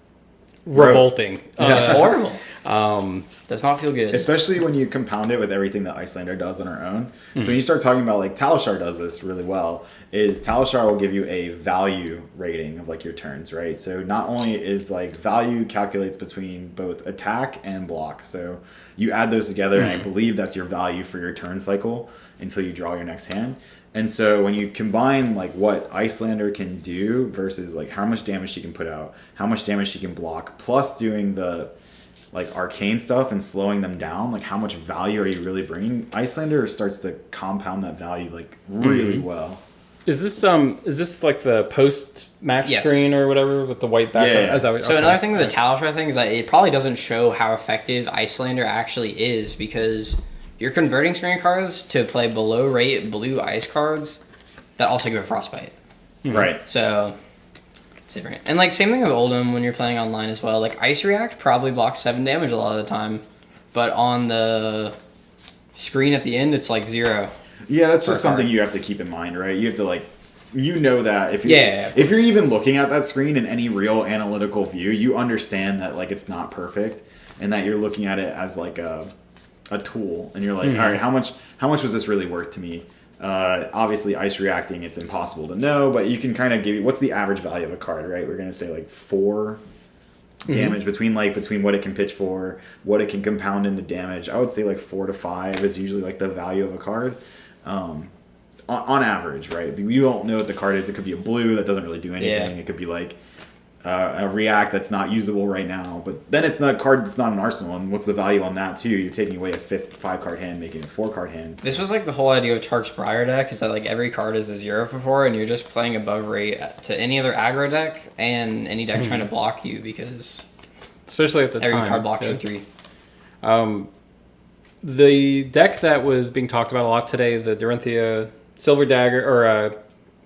Speaker 1: revolting.
Speaker 3: It's horrible.
Speaker 1: Um,
Speaker 3: Does not feel good.
Speaker 2: Especially when you compound it with everything that Icelander does on our own. So when you start talking about like Talishar does this really well, is Talishar will give you a value rating of like your turns, right? So not only is like value calculates between both attack and block. So you add those together and I believe that's your value for your turn cycle until you draw your next hand. And so when you combine like what Icelander can do versus like how much damage she can put out, how much damage she can block, plus doing the like arcane stuff and slowing them down, like how much value are you really bringing? Icelander starts to compound that value like really well.
Speaker 1: is this like the post match
Speaker 3: Yes.
Speaker 1: screen or whatever with the white background?
Speaker 2: Yeah.
Speaker 1: Is that what-
Speaker 3: So
Speaker 1: okay.
Speaker 3: another thing with the Talishar thing is that it probably doesn't show how effective Icelander actually is because you're converting screen cards to play below rate blue ice cards that also give a frostbite.
Speaker 2: Right.
Speaker 3: So it's different. And like same thing with Oldham when you're playing online as well. Like Ice React probably blocks 7 damage a lot of the time, but on the screen at the end it's like 0.
Speaker 2: Yeah, that's
Speaker 3: For
Speaker 2: just
Speaker 3: a card.
Speaker 2: something you have to keep in mind, right? You have to like, you know that if you
Speaker 3: Yeah, of
Speaker 2: if you're
Speaker 3: course.
Speaker 2: even looking at that screen in any real analytical view, you understand that like it's not perfect and that you're looking at it as like a tool, and you're like, all right, how much was this really worth to me? Obviously, ice reacting, it's impossible to know, but you can kind of give you what's the average value of a card, right? We're gonna say like 4 damage between what it can pitch for, what it can compound into damage. I would say like 4 to 5 is usually like the value of a card. On average, right? You don't know what the card is. It could be a blue that doesn't really do anything.
Speaker 3: Yeah.
Speaker 2: It could be like a react that's not usable right now. But then it's not a card that's not an arsenal. And what's the value on that too? You're taking away a 5-card hand, making it a 4-card hand.
Speaker 3: This was like the whole idea of Tark's Briar deck is that like every card is a 0 for 4 and you're just playing above rate to any other aggro deck and any deck trying to block you because
Speaker 1: especially at the
Speaker 3: every
Speaker 1: time.
Speaker 3: card blocks
Speaker 1: yeah.
Speaker 3: for 3.
Speaker 1: The deck that was being talked about a lot today, the Dorinthia Silver Dagger or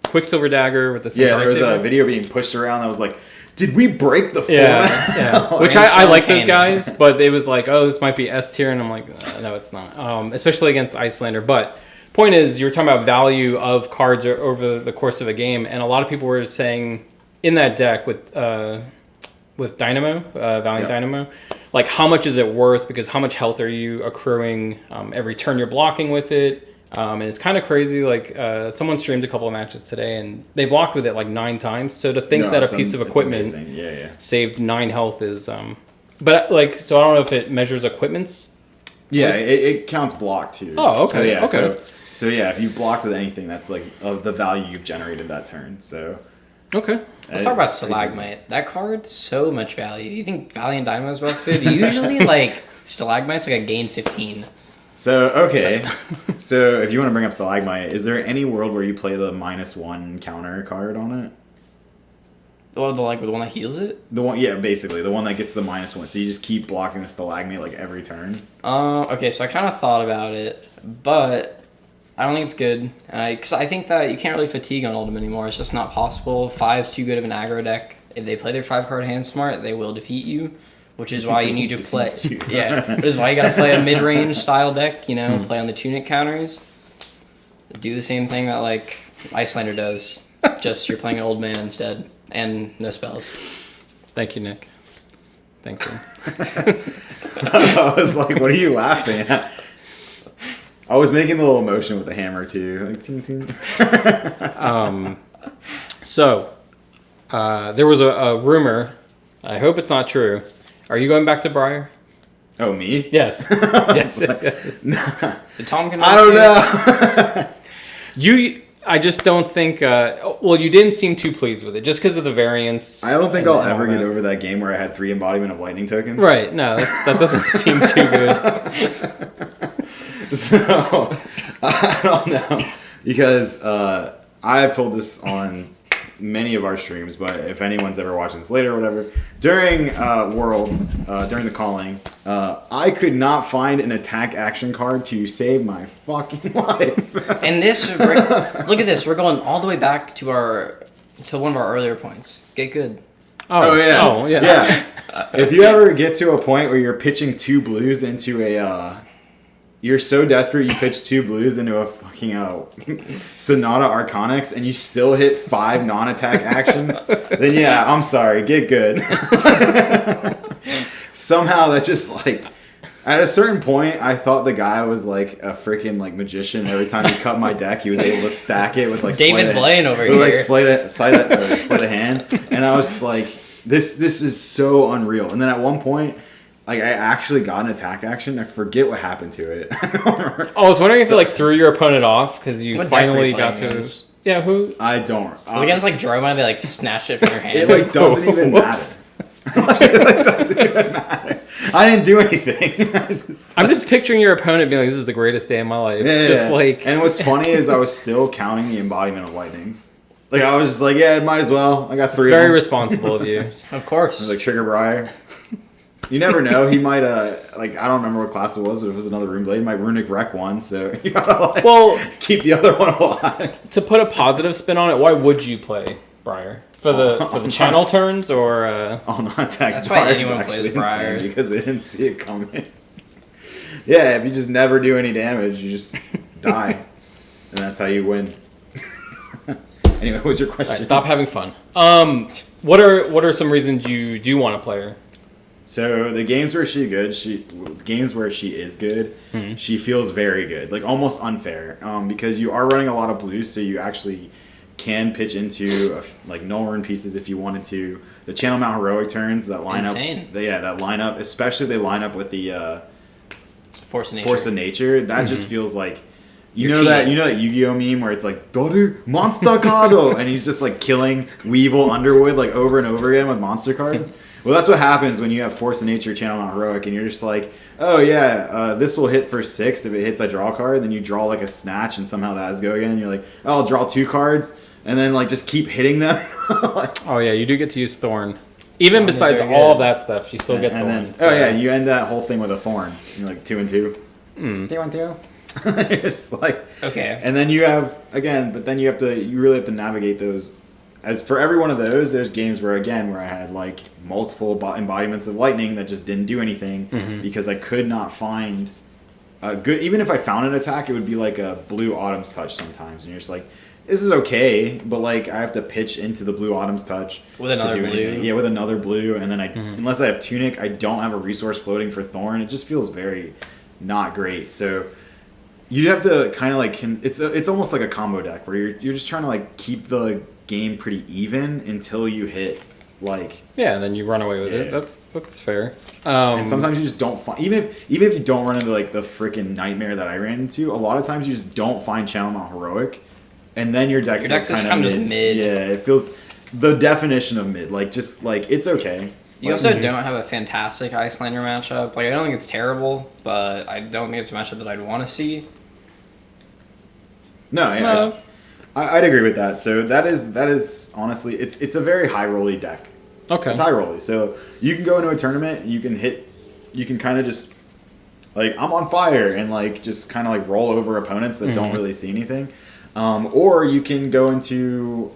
Speaker 1: Quicksilver Dagger with the
Speaker 2: Yeah,
Speaker 1: Centaur
Speaker 2: there was
Speaker 1: Saber.
Speaker 2: a video being pushed around that was like, did we break the
Speaker 1: Yeah,
Speaker 2: format?
Speaker 1: yeah. Which
Speaker 3: And
Speaker 1: I like
Speaker 3: Storm
Speaker 1: those
Speaker 3: Cannon.
Speaker 1: guys, but it was like, oh, this might be S tier, and I'm like, no, it's not. Especially against Icelander. But point is, you were talking about value of cards over the course of a game, and a lot of people were saying in that deck with Dynamo, Valiant
Speaker 2: Yeah.
Speaker 1: Dynamo, like how much is it worth? Because how much health are you accruing every turn you're blocking with it? And it's kind of crazy. Like someone streamed a couple of matches today, and they blocked with it like 9 times. So to think
Speaker 2: No,
Speaker 1: that a
Speaker 2: it's
Speaker 1: piece of
Speaker 2: it's
Speaker 1: equipment
Speaker 2: amazing. Yeah.
Speaker 1: saved 9 health is but like, so I don't know if it measures equipments.
Speaker 2: Yeah,
Speaker 1: Was-
Speaker 2: it counts block too.
Speaker 1: Oh, okay,
Speaker 2: So, yeah,
Speaker 1: okay.
Speaker 2: So yeah, if you blocked with anything, that's like of the value you've generated that turn. So
Speaker 1: Okay.
Speaker 3: Let's talk about
Speaker 2: it's pretty crazy.
Speaker 3: Stalagmite. That card, so much value. You think Valiant Dynamo is well suited? Usually, like, Stalagmite's like a gain 15.
Speaker 2: So, okay. So, if you want to bring up Stalagmite, is there any world where you play the -1 counter card on it?
Speaker 3: Oh, the one that heals it?
Speaker 2: The one, yeah, basically. The one that gets the -1. So, you just keep blocking the Stalagmite, like, every turn.
Speaker 3: Okay, so I kind of thought about it, but I don't think it's good. Because I think that you can't really fatigue on Oldhim anymore. It's just not possible. Fi is too good of an aggro deck. If they play their 5-card hand smart, they will defeat you. Which is why you need to play. Yeah, which is why you gotta play a mid-range style deck. You know, play on the tunic counters. Do the same thing that like Icelander does. Just you're playing an old man instead, and no spells.
Speaker 1: Thank you, Nick. Thank you.
Speaker 2: I was like, what are you laughing at? I was making the little motion with the hammer too, like ting ting.
Speaker 1: So, there was a rumor. I hope it's not true. Are you going back to Briar?
Speaker 2: Oh, me?
Speaker 1: Yes. yes.
Speaker 3: Did Tom convince
Speaker 2: I don't
Speaker 3: you?
Speaker 2: know.
Speaker 1: I just don't think. Well, you didn't seem too pleased with it, just because of the variance.
Speaker 2: I don't think I'll ever get over that game where I had 3 embodiment of lightning tokens.
Speaker 1: Right? No, that doesn't seem too good.
Speaker 2: So I don't know because I have told this on many of our streams, but if anyone's ever watching this later or whatever, during Worlds, during the calling, I could not find an attack action card to save my fucking life.
Speaker 3: And this, look at this. We're going all the way back to one of our earlier points. Get good.
Speaker 2: Oh yeah.
Speaker 1: Oh yeah.
Speaker 2: Yeah. If you ever get to a point where you're pitching 2 blues into a you're so desperate you pitch 2 blues into a fucking Sonata Arcanix and you still hit 5 non-attack actions, then yeah, I'm sorry, get good. Somehow that just like, at a certain point, I thought the guy was like a freaking like magician. Every time he cut my deck, he was able to stack it with like
Speaker 3: David Blaine over here.
Speaker 2: Like sleight of hand, and I was just like, this is so unreal. And then at one point, like I actually got an attack action. I forget what happened to it.
Speaker 1: I was wondering if it like threw your opponent off because you finally got to.
Speaker 3: Against?
Speaker 1: Yeah, who?
Speaker 2: I don't.
Speaker 3: Against like Dromon, they like snatched it from your hand.
Speaker 2: It like doesn't even matter. It doesn't even matter. I didn't do anything.
Speaker 1: I'm just picturing your opponent being like, "This is the greatest day of my life."
Speaker 2: Yeah,
Speaker 1: just like.
Speaker 2: And what's funny is I was still counting the embodiment of lightnings. Like I was just like, yeah, it might as well. I got 3.
Speaker 1: It's very
Speaker 2: of them.
Speaker 1: responsible of you.
Speaker 3: Of course.
Speaker 2: I was like Trigger Briar. You never know. He might like I don't remember what class it was, but if it was another Rune Blade, he might Runic Wreck one. So you gotta like, keep the other one alive.
Speaker 1: To put a positive spin on it, why would you play Briar for the channel turns or?
Speaker 2: I'll not attack.
Speaker 3: That's why anyone plays Briar
Speaker 2: because they didn't see it coming. Yeah, if you just never do any damage, you just die, and that's how you win. Anyway, what was your question?
Speaker 1: Right, stop having fun. What are some reasons you do want to play her?
Speaker 2: So the games where she is good, she feels very good, like almost unfair, because you are running a lot of blues, so you actually can pitch into like null rune pieces if you wanted to. The Channel Mount Heroic turns that line
Speaker 3: Insane.
Speaker 2: up, that line up, especially if they line up with the
Speaker 3: Force of Nature.
Speaker 2: Force of Nature. That just feels like. You
Speaker 3: You're
Speaker 2: know that
Speaker 3: cheating.
Speaker 2: Yu-Gi-Oh meme where it's like Doru Monster Cado and he's just like killing Weevil Underwood like over and over again with monster cards. Well, that's what happens when you have Force of Nature, Channel Mount Heroic, and you're just like, oh yeah, this will hit for 6. If it hits, I draw a card. Then you draw like a snatch, and somehow that has go again. And you're like, oh, I'll draw 2 cards, and then like just keep hitting them.
Speaker 1: Oh yeah, you do get to use Thorn. Even besides all of that stuff, you still get Thorn.
Speaker 2: Then, oh yeah, you end that whole thing with a Thorn. You're like 2 and 2. 2 and 2. It's like
Speaker 3: Okay.
Speaker 2: And then you have but then you really have to navigate those. As for every one of those, there's games where I had like multiple embodiments of lightning that just didn't do anything because I could not find a good. Even if I found an attack, it would be like a blue Autumn's Touch sometimes, and you're just like, this is okay, but like I have to pitch into the blue Autumn's Touch
Speaker 3: With another
Speaker 2: to do
Speaker 3: blue.
Speaker 2: anything. Yeah, with another blue, and then unless I have Tunic, I don't have a resource floating for Thorn. It just feels very not great. So. You have to kind of like it's almost like a combo deck where you're just trying to like keep the game pretty even until you hit like
Speaker 1: yeah, and then you run away with it. That's fair.
Speaker 2: And sometimes you just don't find even if you don't run into like the freaking nightmare that I ran into. A lot of times you just don't find Channel Mount Heroic, and then your deck feels
Speaker 3: just
Speaker 2: kind
Speaker 3: kind
Speaker 2: of
Speaker 3: of just mid.
Speaker 2: Yeah, it feels the definition of mid. Like just like it's okay.
Speaker 3: You also don't have a fantastic Icelander matchup. Like, I don't think it's terrible, but I don't think it's a matchup that I'd want to see.
Speaker 2: No, yeah,
Speaker 1: No.
Speaker 2: I'd agree with that. So that is honestly, it's a very high rolly deck.
Speaker 1: Okay.
Speaker 2: It's high rolly. So you can go into a tournament, you can kind of just like, I'm on fire, and like just kind of like roll over opponents that don't really see anything. Or you can go into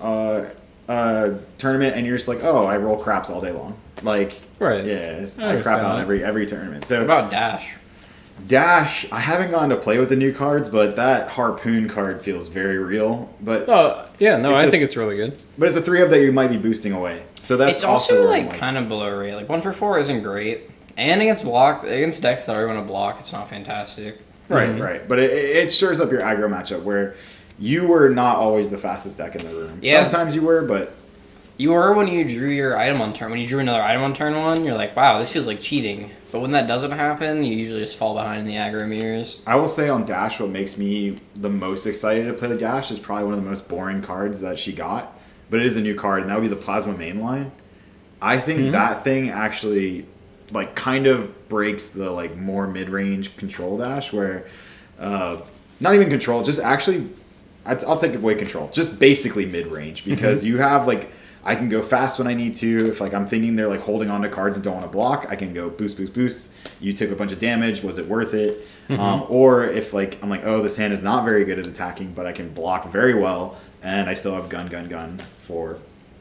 Speaker 2: a tournament and you're just like, oh, I roll craps all day long. Like,
Speaker 1: Right.
Speaker 2: yeah,
Speaker 1: I
Speaker 2: I crap
Speaker 1: understand
Speaker 2: out
Speaker 1: that.
Speaker 2: every tournament. So
Speaker 3: What about Dash?
Speaker 2: Dash, I haven't gone to play with the new cards, but that Harpoon card feels very real. But
Speaker 1: Yeah, no,
Speaker 2: It's
Speaker 1: I
Speaker 2: a-
Speaker 1: think it's really good.
Speaker 2: it's a 3-of that you might be boosting away. So that's
Speaker 3: It's also
Speaker 2: where I'm
Speaker 3: like kind of below rate. Like 1-for-4 isn't great, and against decks that already want to block, it's not fantastic.
Speaker 2: right, right. But it shores up your aggro matchup where you were not always the fastest deck in the room.
Speaker 3: Yeah.
Speaker 2: Sometimes you were, but
Speaker 3: You were when you drew your item on turn. When you drew another item on turn 1, you're like, wow, this feels like cheating. But when that doesn't happen, you usually just fall behind in the aggro mirrors.
Speaker 2: I will say on Dash, what makes me the most excited to play the Dash is probably one of the most boring cards that she got. But it is a new card, and that would be the Plasma Mainline. I think that thing actually, like, kind of breaks the, like, more mid-range control Dash, where, not even control, just actually, I'll take away control. Just basically mid-range, because you have, like, I can go fast when I need to. If, like, I'm thinking they're, like, holding on to cards and don't want to block, I can go boost, boost, boost. You took a bunch of damage. Was it worth it? Or if, like, I'm like, oh, this hand is not very good at attacking, but I can block very well, and I still have gun for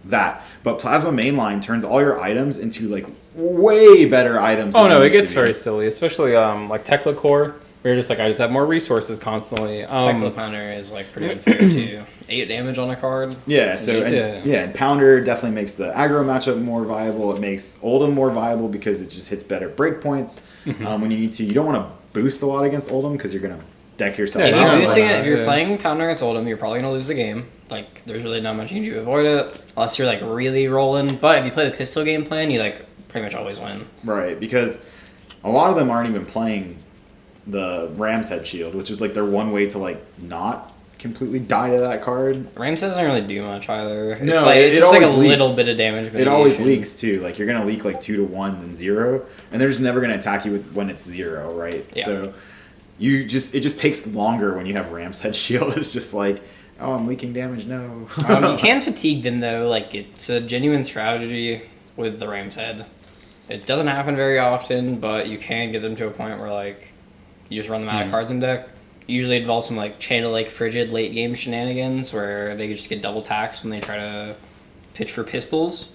Speaker 2: that. But Plasma Mainline turns all your items into, like, way better items.
Speaker 1: Oh
Speaker 2: than
Speaker 1: no,
Speaker 2: they
Speaker 1: it
Speaker 2: used
Speaker 1: gets
Speaker 2: to be.
Speaker 1: very silly, especially like Tekla Core, where you're just like, I just have more resources constantly.
Speaker 3: Tekla Pounder is like pretty unfair too. 8 damage on a card.
Speaker 2: Yeah, so and Pounder definitely makes the aggro matchup more viable. It makes Oldhim more viable because it just hits better breakpoints when you need to. You don't want to boost a lot against Oldhim because you're gonna deck yourself
Speaker 1: Yeah,
Speaker 3: If
Speaker 1: no,
Speaker 3: you're
Speaker 1: no,
Speaker 3: boosting
Speaker 1: no,
Speaker 3: it, if you're
Speaker 1: yeah.
Speaker 3: playing Pounder against Oldhim, you're probably gonna lose the game. Like, there's really not much you can do to avoid it, unless you're like really rolling. But if you play the pistol game plan, you like pretty much always win.
Speaker 2: Right, because a lot of them aren't even playing the Ram's Head Shield, which is like their one way to like not completely die to that card.
Speaker 3: Ram's Head doesn't really do much either.
Speaker 2: No,
Speaker 3: it's like,
Speaker 2: it
Speaker 3: it's just like a
Speaker 2: always
Speaker 3: little
Speaker 2: leaks.
Speaker 3: bit of damage.
Speaker 2: It always
Speaker 3: mitigation.
Speaker 2: leaks too. Like you're gonna leak like 2 to 1 then 0, and they're just never gonna attack you when it's 0, right?
Speaker 3: Yeah.
Speaker 2: So it just takes longer when you have Ram's Head Shield. It's just like, oh, I'm leaking damage. No.
Speaker 3: You can fatigue them though. Like, it's a genuine strategy with the Ram's Head. It doesn't happen very often, but you can get them to a point where like you just run them out of cards in deck. Usually it involves some like Channel Lake Frigid late game shenanigans where they just get double taxed when they try to pitch for pistols.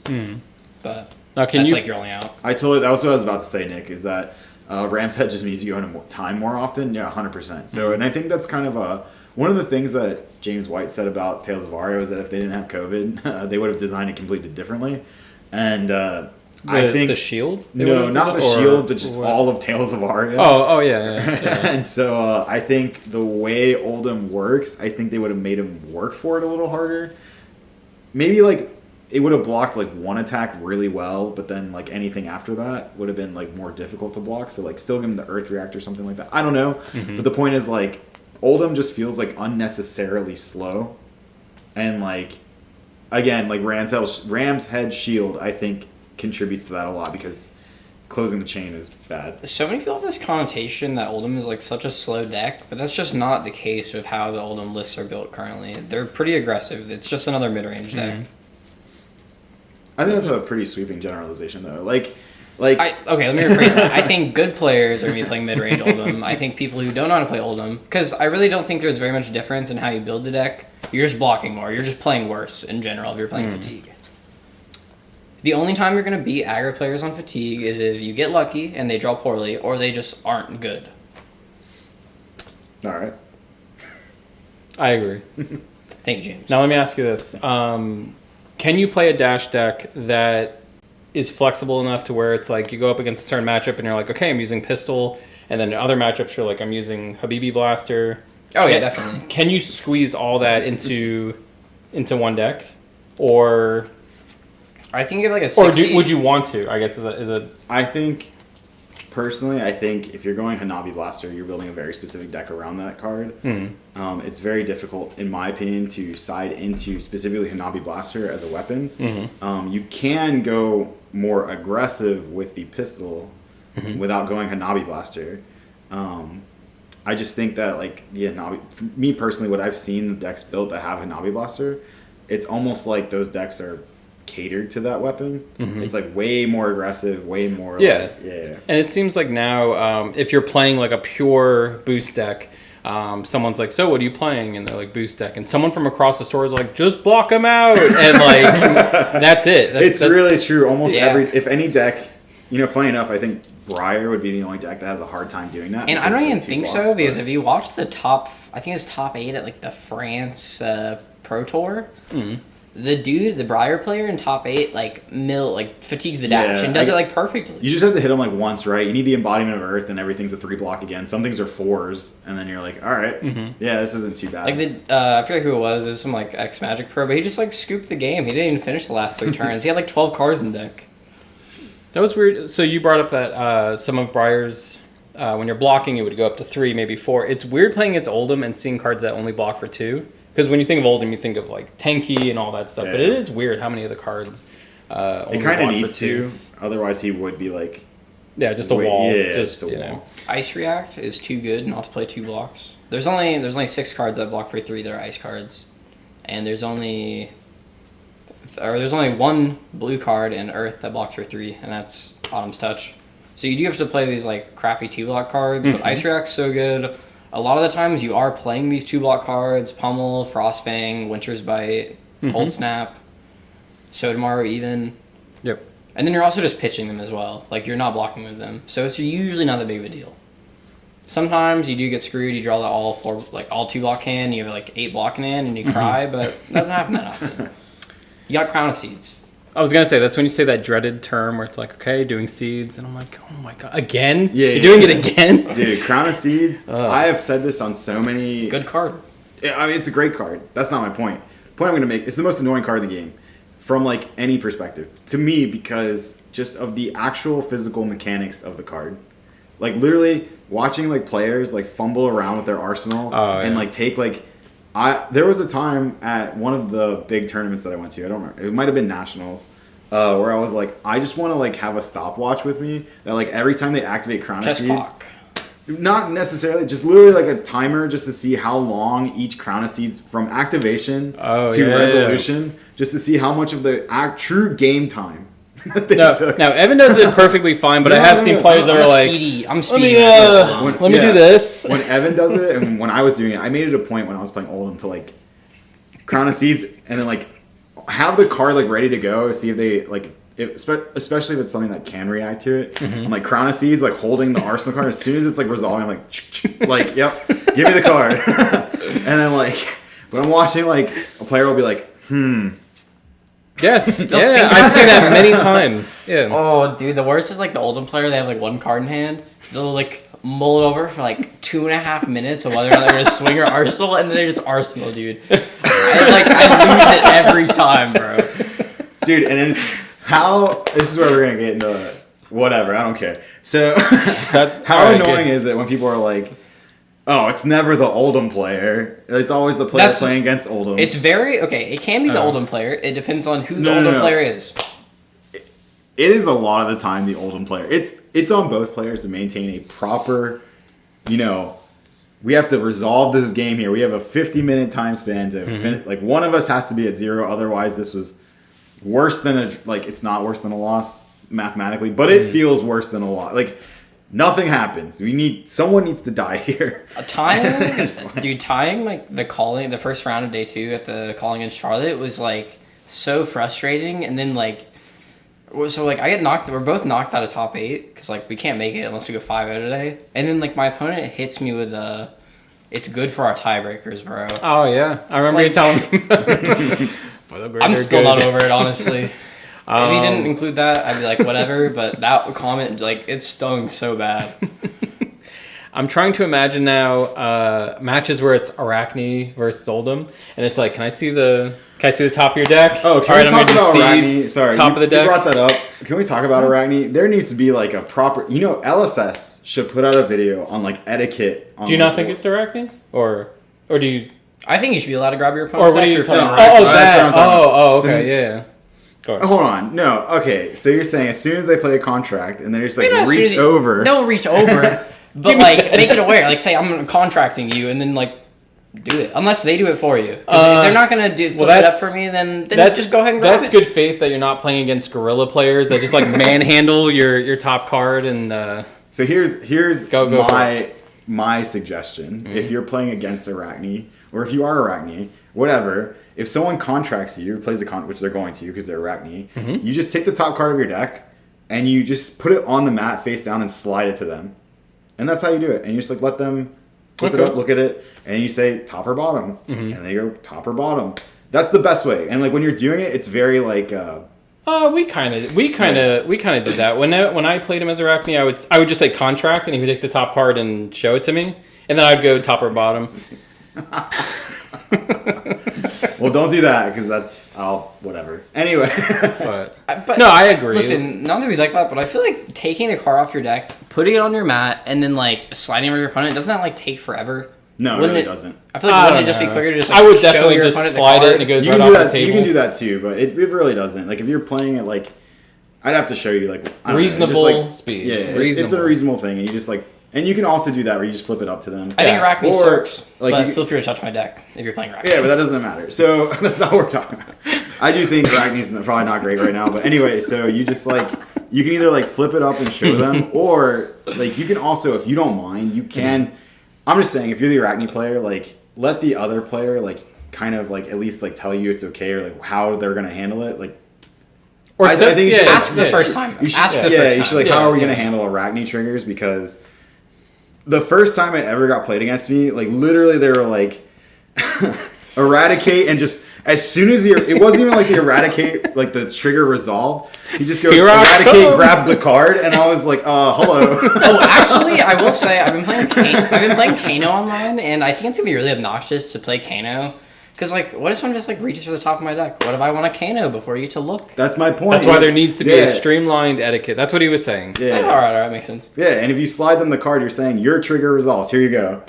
Speaker 3: But
Speaker 1: Now, can
Speaker 3: that's
Speaker 1: you?
Speaker 3: like your only out.
Speaker 2: that was what I was about to say, Nick, is that Ram's Head just means you go into time more often. Yeah, 100%. So, and I think that's kind of one of the things that James White said about Tales of Aria is that if they didn't have COVID, they would have designed it completely differently. And I think
Speaker 1: the shield. they
Speaker 2: no,
Speaker 1: would've
Speaker 2: not the
Speaker 1: designed- or
Speaker 2: shield, but just
Speaker 1: what?
Speaker 2: all of Tales of Aria.
Speaker 1: Oh, yeah.
Speaker 2: And so I think the way Oldhim works, I think they would have made him work for it a little harder. Maybe like it would have blocked like one attack really well, but then like anything after that would have been like more difficult to block. So like still give him the Earth React or something like that. I don't know. But the point is like Oldhim just feels like unnecessarily slow. And like again, like Ram's Head Shield, I think contributes to that a lot because closing the chain is bad.
Speaker 3: So many people have this connotation that Oldhim is like such a slow deck, but that's just not the case with how the Oldhim lists are built currently. They're pretty aggressive. It's just another mid-range deck.
Speaker 2: I think that's a pretty sweeping generalization though. Okay,
Speaker 3: let me rephrase that. I think good players are going to be playing mid-range Oldhim. I think people who don't know how to play Oldhim, because I really don't think there's very much difference in how you build the deck. You're just blocking more. You're just playing worse in general if you're playing Fatigue. The only time you're going to beat aggro players on Fatigue is if you get lucky and they draw poorly, or they just aren't good.
Speaker 2: all right.
Speaker 1: I agree.
Speaker 3: Thank you, James.
Speaker 1: Now let me ask you this: can you play a dash deck that is flexible enough to where it's like you go up against a certain matchup and you're like, okay, I'm using pistol, and then in other matchups you're like, I'm using Habibi Blaster.
Speaker 3: Oh, yeah, definitely.
Speaker 1: Can you squeeze all that into one deck, or
Speaker 3: I think you have like a 60...
Speaker 1: would you want to? I guess is a
Speaker 2: I think personally, if you're going Hanabi Blaster, you're building a very specific deck around that card. It's very difficult, in my opinion, to side into specifically Hanabi Blaster as a weapon. You can go more aggressive with the pistol without going Hanabi Blaster. I just think that like the Hanabi, for me personally, what I've seen the decks built that have Hanabi Blaster, it's almost like those decks are catered to that weapon. It's like way more aggressive, way more
Speaker 1: Yeah.
Speaker 2: Like,
Speaker 1: And it seems like now, if you're playing like a pure boost deck, someone's like, so what are you playing? And they're like, boost deck. And someone from across the store is like, just block them out. And like, that's it.
Speaker 2: It's really true. Almost
Speaker 3: Yeah.
Speaker 2: if any deck, you know, funny enough, I think Briar would be the only deck that has a hard time doing that.
Speaker 3: And I don't
Speaker 2: because
Speaker 3: even
Speaker 2: it's
Speaker 3: think
Speaker 2: two
Speaker 3: so,
Speaker 2: blocks,
Speaker 3: because
Speaker 2: but-
Speaker 3: if you watch the top, I think it's top 8 at like the France Pro Tour, the dude, the Briar player in top 8, like fatigues the dash
Speaker 2: Yeah,
Speaker 3: and does it like perfectly.
Speaker 2: You just have to hit them like once, right? You need the embodiment of Earth, and everything's a 3 block again. Some things are 4s, and then you're like, all right, yeah, this isn't too bad.
Speaker 3: Like I forget who it was. It was some like ex Magic pro, but he just like scooped the game. He didn't even finish the last 3 turns. He had like 12 cards in deck.
Speaker 1: That was weird. So you brought up that some of Briar's, when you're blocking, it would go up to 3, maybe 4. It's weird playing against Oldhim and seeing cards that only block for 2. Because when you think of Oldhim, you think of like tanky and all that stuff.
Speaker 2: Yeah.
Speaker 1: But it is weird how many of the cards only
Speaker 2: it kind of
Speaker 1: block
Speaker 2: needs
Speaker 1: for 2.
Speaker 2: to, otherwise he would be like,
Speaker 1: Yeah, just a
Speaker 2: Wait,
Speaker 1: wall.
Speaker 2: yeah,
Speaker 1: just
Speaker 2: just a
Speaker 1: you
Speaker 2: wall.
Speaker 1: know.
Speaker 3: Ice React is too good not to play 2 blocks. There's only 6 cards that block for 3 that are ice cards, and there's only 1 blue card in Earth that blocks for 3, and that's Autumn's Touch. So you do have to play these like crappy 2-block cards, but Ice React's so good. A lot of the times you are playing these 2-block cards: Pummel, Frostfang, Winter's Bite, Cold Snap, Sodamaru even.
Speaker 1: Yep.
Speaker 3: And then you're also just pitching them as well. Like, you're not blocking with them. So it's usually not that big of a deal. Sometimes you do get screwed. You draw the all 2-block hand. You have like 8 blocking hand and you cry, but it doesn't happen that often. You got Crown of Seeds.
Speaker 1: I was gonna say that's when you say that dreaded term where it's like, okay, doing seeds, and I'm like, oh my god, again?
Speaker 2: Yeah,
Speaker 1: You're doing
Speaker 2: yeah.
Speaker 1: it again?
Speaker 2: dude, Crown of Seeds. I have said this on so many.
Speaker 3: Good card.
Speaker 2: I mean, it's a great card. That's not my point. The point I'm going to make, it's the most annoying card in the game from like any perspective to me, because just of the actual physical mechanics of the card. Like literally watching like players like fumble around with their arsenal and like take like there was a time at one of the big tournaments that I went to, I don't remember, it might have been Nationals, where I was like, I just want to like have a stopwatch with me that like every time they activate Crown of
Speaker 3: Chess
Speaker 2: Seeds,
Speaker 3: clock.
Speaker 2: not necessarily, just literally like a timer just to see how long each Crown of Seeds from activation to resolution, just to see how much of the true game time that they took.
Speaker 1: Now, Evan does it perfectly fine, but I have seen players that are like,
Speaker 3: I'm speedy.
Speaker 1: let me do this.
Speaker 2: When Evan does it, and when I was doing it, I made it a point when I was playing Oldhim to like Crown of Seeds, and then like have the card like ready to go, see if they like, especially if it's something that can react to it. I'm like Crown of Seeds, like holding the Arsenal card. As soon as it's like resolving, I'm like, yep, give me the card. And then like, when I'm watching, like a player will be like,
Speaker 1: Yes, yeah, I've seen that many times. Yeah.
Speaker 3: Oh, dude, the worst is like the Oldhim player. They have like 1 card in hand. They'll like mull it over for like 2.5 minutes of whether or not they're gonna swing or Arsenal, and then they just Arsenal, dude. I lose it every time, bro.
Speaker 2: dude, and then this is where we're gonna get into whatever, I don't care. So how annoying is it when people are like, oh, it's never the Oldhim player, it's always the player playing against Oldhim.
Speaker 3: It's very okay. It can be the Oldhim player. It depends on who the Oldhim player is.
Speaker 2: It is a lot of the time the Oldhim player. It's on both players to maintain a proper, we have to resolve this game here. We have a 50-minute time span to finish. Like, one of us has to be at 0, otherwise this was worse than it's not worse than a loss mathematically, but it feels worse than a loss. Like, nothing happens. Someone needs to die here.
Speaker 3: Tying like the first round of day 2 at the calling in Charlotte was like so frustrating, and then like, so like we're both knocked out of top 8 because like we can't make it unless we go 5-0 today, and then like my opponent hits me with it's good for our tiebreakers, bro.
Speaker 1: Oh yeah, I remember you telling me.
Speaker 3: I'm still not over it, honestly. If he didn't include that, I'd be like, whatever, but that comment, like, it stung so bad.
Speaker 1: I'm trying to imagine now matches where it's Arachne versus Oldhim, and it's like, can I see the top of your deck?
Speaker 2: Oh, can we talk about Arachne?
Speaker 1: Seeds,
Speaker 2: Sorry,
Speaker 1: top of the deck.
Speaker 2: You brought that up. Can we talk about Arachne? There needs to be like a proper, LSS should put out a video on like etiquette.
Speaker 1: Do you not think it's Arachne? Or do you...
Speaker 3: I think you should be allowed to grab your opponent's
Speaker 1: Or what are you
Speaker 3: deck.
Speaker 1: talking about?
Speaker 2: That's
Speaker 1: Oh,
Speaker 2: what I'm
Speaker 1: that.
Speaker 2: talking about.
Speaker 1: Oh, okay, yeah. Go on.
Speaker 2: Hold on. No. Okay. So you're saying as soon as they play a contract and they just like
Speaker 3: Maybe not
Speaker 2: reach
Speaker 3: seriously-
Speaker 2: over.
Speaker 3: Don't reach over, but like make it aware. Like say I'm contracting you, and then like do it. Unless they do it for you. 'Cause if they're not gonna flip it up
Speaker 1: that's-
Speaker 3: for me, then just go ahead and grab
Speaker 1: That's
Speaker 3: it.
Speaker 1: good faith that you're not playing against guerrilla players that just like manhandle your top card and.
Speaker 2: So here's
Speaker 1: Go
Speaker 2: my suggestion. If you're playing against Arachne, or if you are Arachne, whatever, if someone contracts you, plays which they're going to because they're Arachne, you just take the top card of your deck and you just put it on the mat face down and slide it to them. And that's how you do it. And you just like let them flip it up, look at it, and you say top or bottom. And they go top or bottom. That's the best way. And like when you're doing it, it's very like
Speaker 1: We kind of did that when I played him as Arachne. I would just say contract, and he would take the top card and show it to me, and then I'd go top or bottom.
Speaker 2: well, don't do that because that's whatever. Anyway,
Speaker 1: but no, I agree.
Speaker 3: Listen, not that we like that, but I feel like taking the card off your deck, putting it on your mat, and then like sliding over your opponent, doesn't that like take forever?
Speaker 2: no, it really doesn't.
Speaker 3: I feel like wouldn't it just be quicker to just like
Speaker 1: I would
Speaker 3: show
Speaker 1: definitely
Speaker 3: your
Speaker 1: just
Speaker 3: opponent the
Speaker 1: slide it
Speaker 3: card?
Speaker 1: and it goes
Speaker 2: You
Speaker 1: right
Speaker 2: can
Speaker 1: off
Speaker 2: do
Speaker 1: the
Speaker 2: that.
Speaker 1: table.
Speaker 2: You can do that too, but it really doesn't. Like if you're playing it like, I'd have to show you like I don't know,
Speaker 1: Reasonable
Speaker 2: just, like,
Speaker 1: speed.
Speaker 2: Yeah, it's a reasonable thing, and you just like, and you can also do that where you just flip it up to them.
Speaker 3: I think Arachne
Speaker 2: Or,
Speaker 3: sucks,
Speaker 2: like,
Speaker 3: but
Speaker 2: you-
Speaker 3: feel free to touch my deck if you're playing Arachne.
Speaker 2: Yeah, but that doesn't matter. So that's not what we're talking about. I do think Arachne's probably not great right now, but anyway, so you just like you can either like flip it up and show them, or like you can also, if you don't mind, you can. I'm just saying, if you're the Arachne player, like let the other player like kind of like at least like tell you it's okay or like how they're gonna handle it. Like,
Speaker 1: Or
Speaker 2: I think you should
Speaker 3: Ask the first time.
Speaker 2: You should,
Speaker 3: Ask the
Speaker 2: yeah,
Speaker 3: first
Speaker 2: you
Speaker 3: time.
Speaker 2: should like,
Speaker 1: Yeah,
Speaker 2: how are we
Speaker 1: yeah.
Speaker 2: gonna handle Arachne triggers? Because the first time it ever got played against me, like literally they were like eradicate, and just as soon as it wasn't even like the eradicate, like the trigger resolved, he just goes
Speaker 1: Here I
Speaker 2: eradicate,
Speaker 1: come.
Speaker 2: grabs the card, and I was like, hello.
Speaker 3: Oh, actually, I will say I've been playing Kano online, and I think it's gonna be really obnoxious to play Kano. Because, like, what if someone just, like, reaches for the top of my deck? What if I want a Kano before you get to look?
Speaker 2: That's my point.
Speaker 1: That's why there needs to be a
Speaker 2: Yeah.
Speaker 1: streamlined etiquette. That's what he was saying.
Speaker 2: Yeah.
Speaker 3: Alright, makes sense.
Speaker 2: Yeah, and if you slide them the card, you're saying your trigger resolves. Here you go.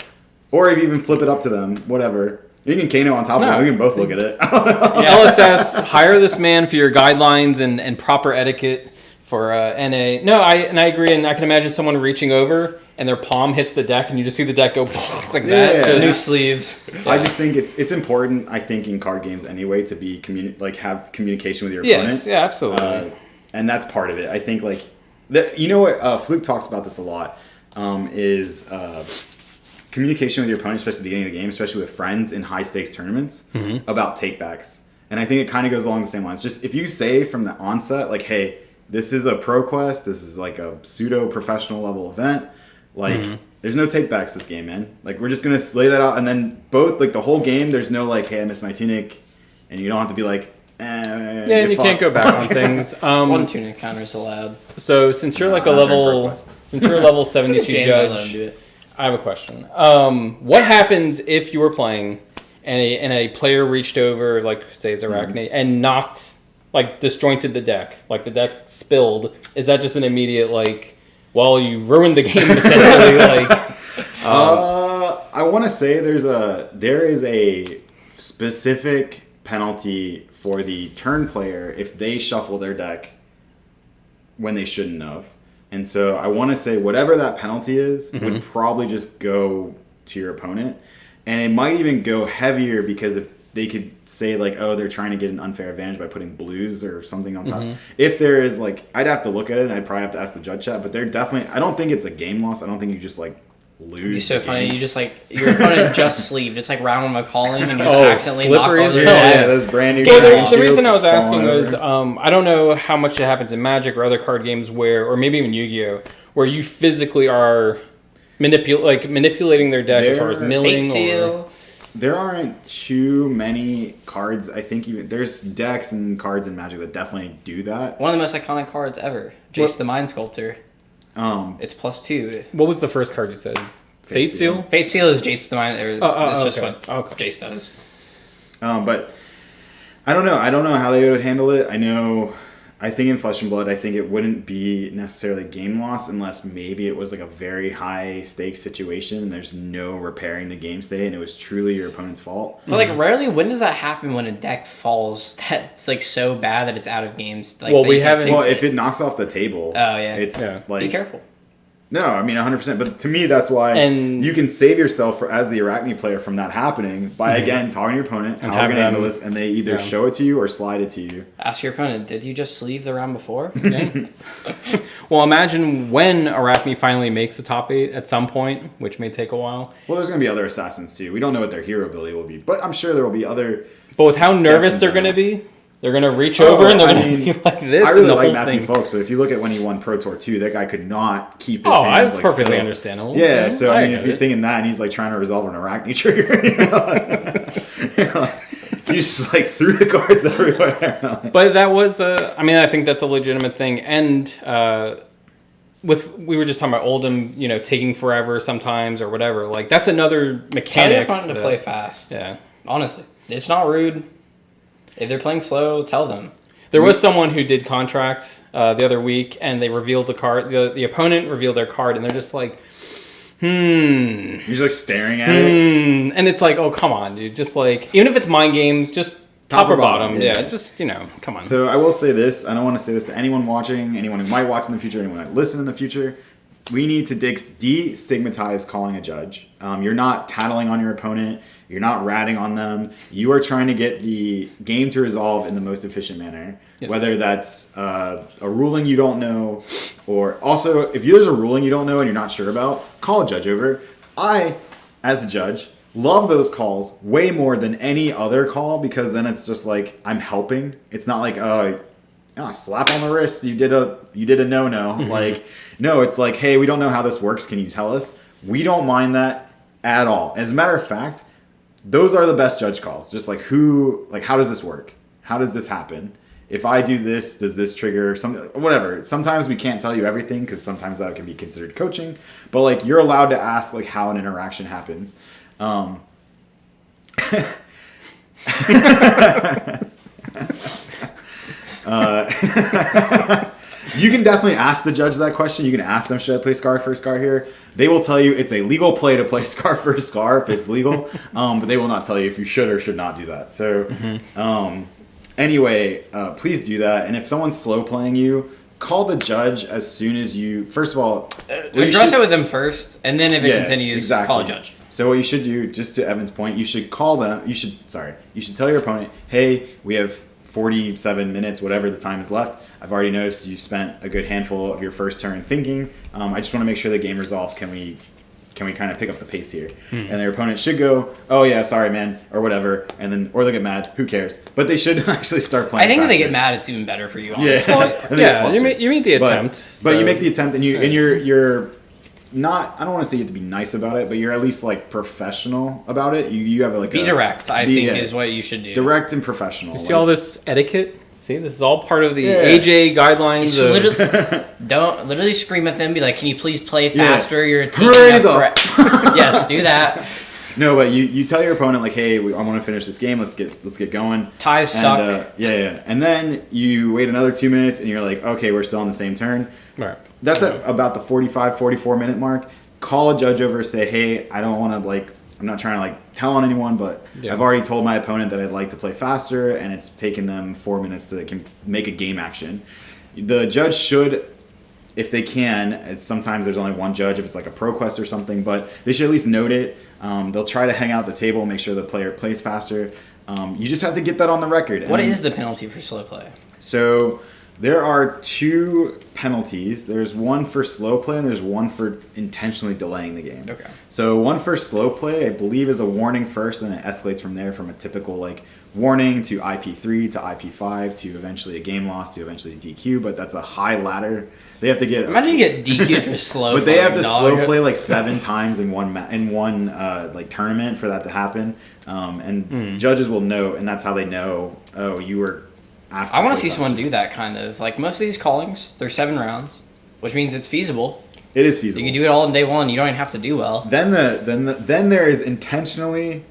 Speaker 2: Or if you even flip it up to them, whatever. You can Kano on top of it. We can both look at it.
Speaker 1: LSS, hire this man for your guidelines and proper etiquette for NA. No, I agree, and I can imagine someone reaching over and their palm hits the deck, and you just see the deck go like that.
Speaker 2: Yeah.
Speaker 1: Just-
Speaker 3: New sleeves.
Speaker 2: I just think it's important. I think in card games anyway to be have communication with your opponent.
Speaker 1: yes, yeah, absolutely.
Speaker 2: And that's part of it. I think like you know what Fluke talks about this a lot is communication with your opponent, especially at the beginning of the game, especially with friends in high stakes tournaments about takebacks. And I think it kind of goes along the same lines. Just if you say from the onset, like, hey, this is a ProQuest, this is like a pseudo professional level event. Like, there's no takebacks this game, man. Like, we're just gonna lay that out, and then both like the whole game, there's no like, hey, I missed my tunic, and you don't have to be like,
Speaker 1: yeah, and you can't go back on things.
Speaker 3: One tunic counters allowed.
Speaker 1: So since you're like a
Speaker 2: Nah,
Speaker 1: level,
Speaker 2: ProQuest.
Speaker 1: since you're a level 72
Speaker 3: James, I let him
Speaker 1: judge,
Speaker 3: do it.
Speaker 1: I have a question. What happens if you were playing and a player reached over, like say it's Arachne, and knocked, like disjointed the deck, like the deck spilled? Is that just an immediate like, well, you ruined the game essentially? Like,
Speaker 2: I want to say there is a specific penalty for the turn player if they shuffle their deck when they shouldn't have. And so I want to say whatever that penalty is would probably just go to your opponent. And it might even go heavier because if they could say like, oh, they're trying to get an unfair advantage by putting blues or something on top. If there is like, I'd have to look at it and I'd probably have to ask the judge chat, but they're definitely, I don't think it's a game loss. I don't think you just like lose.
Speaker 3: It'd be so
Speaker 2: the
Speaker 3: funny.
Speaker 2: game.
Speaker 3: You just like your opponent just sleeved. It's like round one McCalling, and you just
Speaker 1: Oh,
Speaker 3: accidentally knock
Speaker 1: slippery
Speaker 3: all
Speaker 1: as
Speaker 3: their
Speaker 1: hell.
Speaker 2: Yeah,
Speaker 3: deck.
Speaker 2: those brand new
Speaker 1: well,
Speaker 2: dragon
Speaker 1: the
Speaker 2: shields
Speaker 1: reason I was
Speaker 2: just
Speaker 1: asking
Speaker 2: falling
Speaker 1: was
Speaker 2: over.
Speaker 1: I don't know how much it happens in Magic or other card games where, or maybe even Yu-Gi-Oh, where you physically are manipulating their deck as far as
Speaker 2: There-
Speaker 1: milling
Speaker 3: Fate
Speaker 1: or.
Speaker 3: seal.
Speaker 2: There aren't too many cards. I think even there's decks and cards in Magic that definitely do that.
Speaker 3: One of the most iconic cards ever. Jace the Mind Sculptor. It's +2.
Speaker 1: What was the first card you said? Fate Seal?
Speaker 3: Fate Seal is Jace the Mind. It's just
Speaker 1: okay.
Speaker 3: what
Speaker 1: Okay.
Speaker 3: Jace does.
Speaker 2: But I don't know. I don't know how they would handle it. I know I think in Flesh and Blood, I think it wouldn't be necessarily game loss unless maybe it was like a very high stakes situation and there's no repairing the game state and it was truly your opponent's fault.
Speaker 3: But like rarely, when does that happen when a deck falls that's like so bad that it's out of games? Like,
Speaker 1: Well,
Speaker 3: that
Speaker 1: we
Speaker 3: you can't
Speaker 1: haven't-
Speaker 3: fix
Speaker 2: Well,
Speaker 3: it?
Speaker 2: if it knocks off the table, it's like...
Speaker 3: Be careful.
Speaker 2: No, I mean 100%. But to me, that's why
Speaker 1: And-
Speaker 2: you can save yourself as the Arachne player from that happening by again talking to your opponent,
Speaker 1: And
Speaker 2: how we're
Speaker 1: have
Speaker 2: gonna handle
Speaker 1: them-
Speaker 2: this, and they either
Speaker 1: yeah.
Speaker 2: show it to you or slide it to you.
Speaker 3: Ask your opponent, did you just sleeve the round before?
Speaker 1: Yeah. Well, imagine when Arachne finally makes the top 8 at some point, which may take a while.
Speaker 2: Well, there's gonna be other assassins too. We don't know what their hero ability will be, but I'm sure there will be other.
Speaker 1: But with how nervous
Speaker 2: in
Speaker 1: they're going to
Speaker 2: general.
Speaker 1: be, they're going to reach over and they're
Speaker 2: I
Speaker 1: going to
Speaker 2: mean,
Speaker 1: be like this.
Speaker 2: I
Speaker 1: and
Speaker 2: really
Speaker 1: the
Speaker 2: like
Speaker 1: whole
Speaker 2: Matthew
Speaker 1: thing.
Speaker 2: Folks, but if you look at when he won Pro Tour 2, that guy could not keep his
Speaker 1: Oh,
Speaker 2: hands
Speaker 1: that's
Speaker 2: like,
Speaker 1: perfectly
Speaker 2: still.
Speaker 1: understandable.
Speaker 2: Yeah, so I mean, if
Speaker 1: get
Speaker 2: you're
Speaker 1: it.
Speaker 2: thinking that and he's like trying to resolve an Arachne trigger, you just like threw the cards everywhere.
Speaker 1: But that was, I think that's a legitimate thing. And we were just talking about Oldham, taking forever sometimes or whatever. Like, that's another
Speaker 3: Tell your
Speaker 1: mechanic.
Speaker 3: opponent to
Speaker 1: that-
Speaker 3: play fast.
Speaker 1: Yeah.
Speaker 3: Honestly. It's not rude. If they're playing slow, tell them.
Speaker 1: There was someone who did contract the other week, and they revealed the card. The opponent revealed their card, and they're just like,
Speaker 2: You're just like staring at it.
Speaker 1: and it's like, oh, come on, dude. Just like, even if it's mind games, just top or bottom. Yeah, just, come on.
Speaker 2: So I will say this. I don't want to say this to anyone watching, anyone who might watch in the future, anyone that listen in the future. We need to destigmatize calling a judge. You're not tattling on your opponent. You're not ratting on them. You are trying to get the game to resolve in the most efficient manner.
Speaker 1: Yes.
Speaker 2: Whether that's a ruling you don't know, or also if there's a ruling you don't know and you're not sure about, call a judge over. I, as a judge, love those calls way more than any other call because then it's just like I'm helping. It's not like slap on the wrist. You did a no-no.
Speaker 1: Mm-hmm.
Speaker 2: Like no, it's like hey, we don't know how this works. Can you tell us? We don't mind that at all. As a matter of fact, those are the best judge calls. Just like how does this work? How does this happen? If I do this, does this trigger something? Whatever. Sometimes we can't tell you everything because sometimes that can be considered coaching. But like you're allowed to ask like how an interaction happens. You can definitely ask the judge that question. You can ask them, should I play Scar first Scar here? They will tell you it's a legal play to play Scar first Scar if it's legal. But they will not tell you if you should or should not do that. So anyway, please do that. And if someone's slow playing you, call the judge as soon as you, first of all,
Speaker 3: Address it with them first, and then if it continues, call a judge.
Speaker 2: So what you should do, just to Evan's point, you should call them. You should tell your opponent, hey, we have 47 minutes, whatever the time is left. I've already noticed you spent a good handful of your first turn thinking. I just want to make sure the game resolves. Can we kind of pick up the pace here? And their opponent should go, oh yeah, sorry man, or whatever, and then or they get mad. Who cares? But they should actually start playing.
Speaker 3: I think if they
Speaker 2: faster.
Speaker 3: get mad, it's even better for you. Honestly.
Speaker 2: And they
Speaker 1: Yeah,
Speaker 2: fluster.
Speaker 1: you meet the attempt.
Speaker 2: But
Speaker 1: so-
Speaker 2: you make the attempt, and you're not. I don't want to say you have to be nice about it, but you're at least like professional about it. You have like
Speaker 3: Be direct. I think is what you should do.
Speaker 2: direct and professional.
Speaker 1: See all this etiquette? See, this is all part of the
Speaker 2: Yeah.
Speaker 1: AJ guidelines.
Speaker 3: It's literally, don't literally scream at them. Be like, "Can you please play
Speaker 2: Yeah.
Speaker 3: faster? You're taking
Speaker 2: Hurry
Speaker 3: up
Speaker 2: the-
Speaker 3: for-" Yes, do that.
Speaker 2: No, but you tell your opponent like, hey, I want to finish this game. Let's get going.
Speaker 3: Ties
Speaker 2: And,
Speaker 3: suck.
Speaker 2: yeah. And then you wait another 2 minutes, and you're like, okay, we're still on the same turn.
Speaker 1: Right.
Speaker 2: That's at about the 44 minute mark. Call a judge over, say, hey, I don't want to I'm not trying to tell on anyone, but
Speaker 1: Yeah.
Speaker 2: I've already told my opponent that I'd like to play faster, and it's taken them 4 minutes to make a game action. The judge should, if they can, as sometimes there's only one judge if it's like a ProQuest or something, but they should at least note it. They'll try to hang out at the table, make sure the player plays faster. You just have to get that on the record.
Speaker 3: What is the penalty for slow play?
Speaker 2: So there are 2 penalties. There's one for slow play and there's one for intentionally delaying the game.
Speaker 3: Okay.
Speaker 2: So one for slow play, I believe, is a warning first, and it escalates from there from a typical warning to IP3 to IP5 to eventually a game loss to eventually DQ. But that's a high ladder. They have to get.
Speaker 3: Imagine you get DQ'd for slow.
Speaker 2: But they have to
Speaker 3: dog.
Speaker 2: slow play 7 times in one tournament for that to happen. And judges will know, and that's how they know. Oh, you were.
Speaker 3: I want to see someone do that kind of most of these callings. They're 7 rounds, which means it's feasible.
Speaker 2: It is feasible.
Speaker 3: You can do it all in day one. You don't even have to do well.
Speaker 2: Then there is intentionally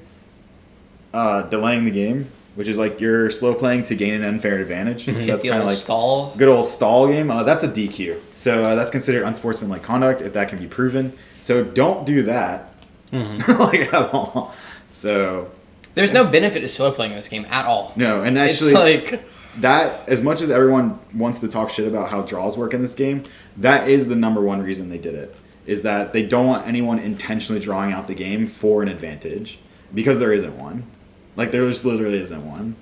Speaker 2: delaying the game, which is like you're slow playing to gain an unfair advantage. So that's
Speaker 3: The
Speaker 2: kind of
Speaker 3: old
Speaker 2: like
Speaker 3: stall.
Speaker 2: good old stall game. That's a DQ. So that's considered unsportsmanlike conduct if that can be proven. So don't do that like at all. So
Speaker 3: There's no benefit to slow playing this game at all.
Speaker 2: no, and actually
Speaker 3: It's like
Speaker 2: that, as much as everyone wants to talk shit about how draws work in this game, that is the number one reason they did it. Is that they don't want anyone intentionally drawing out the game for an advantage, because there isn't one. Like there just literally isn't one.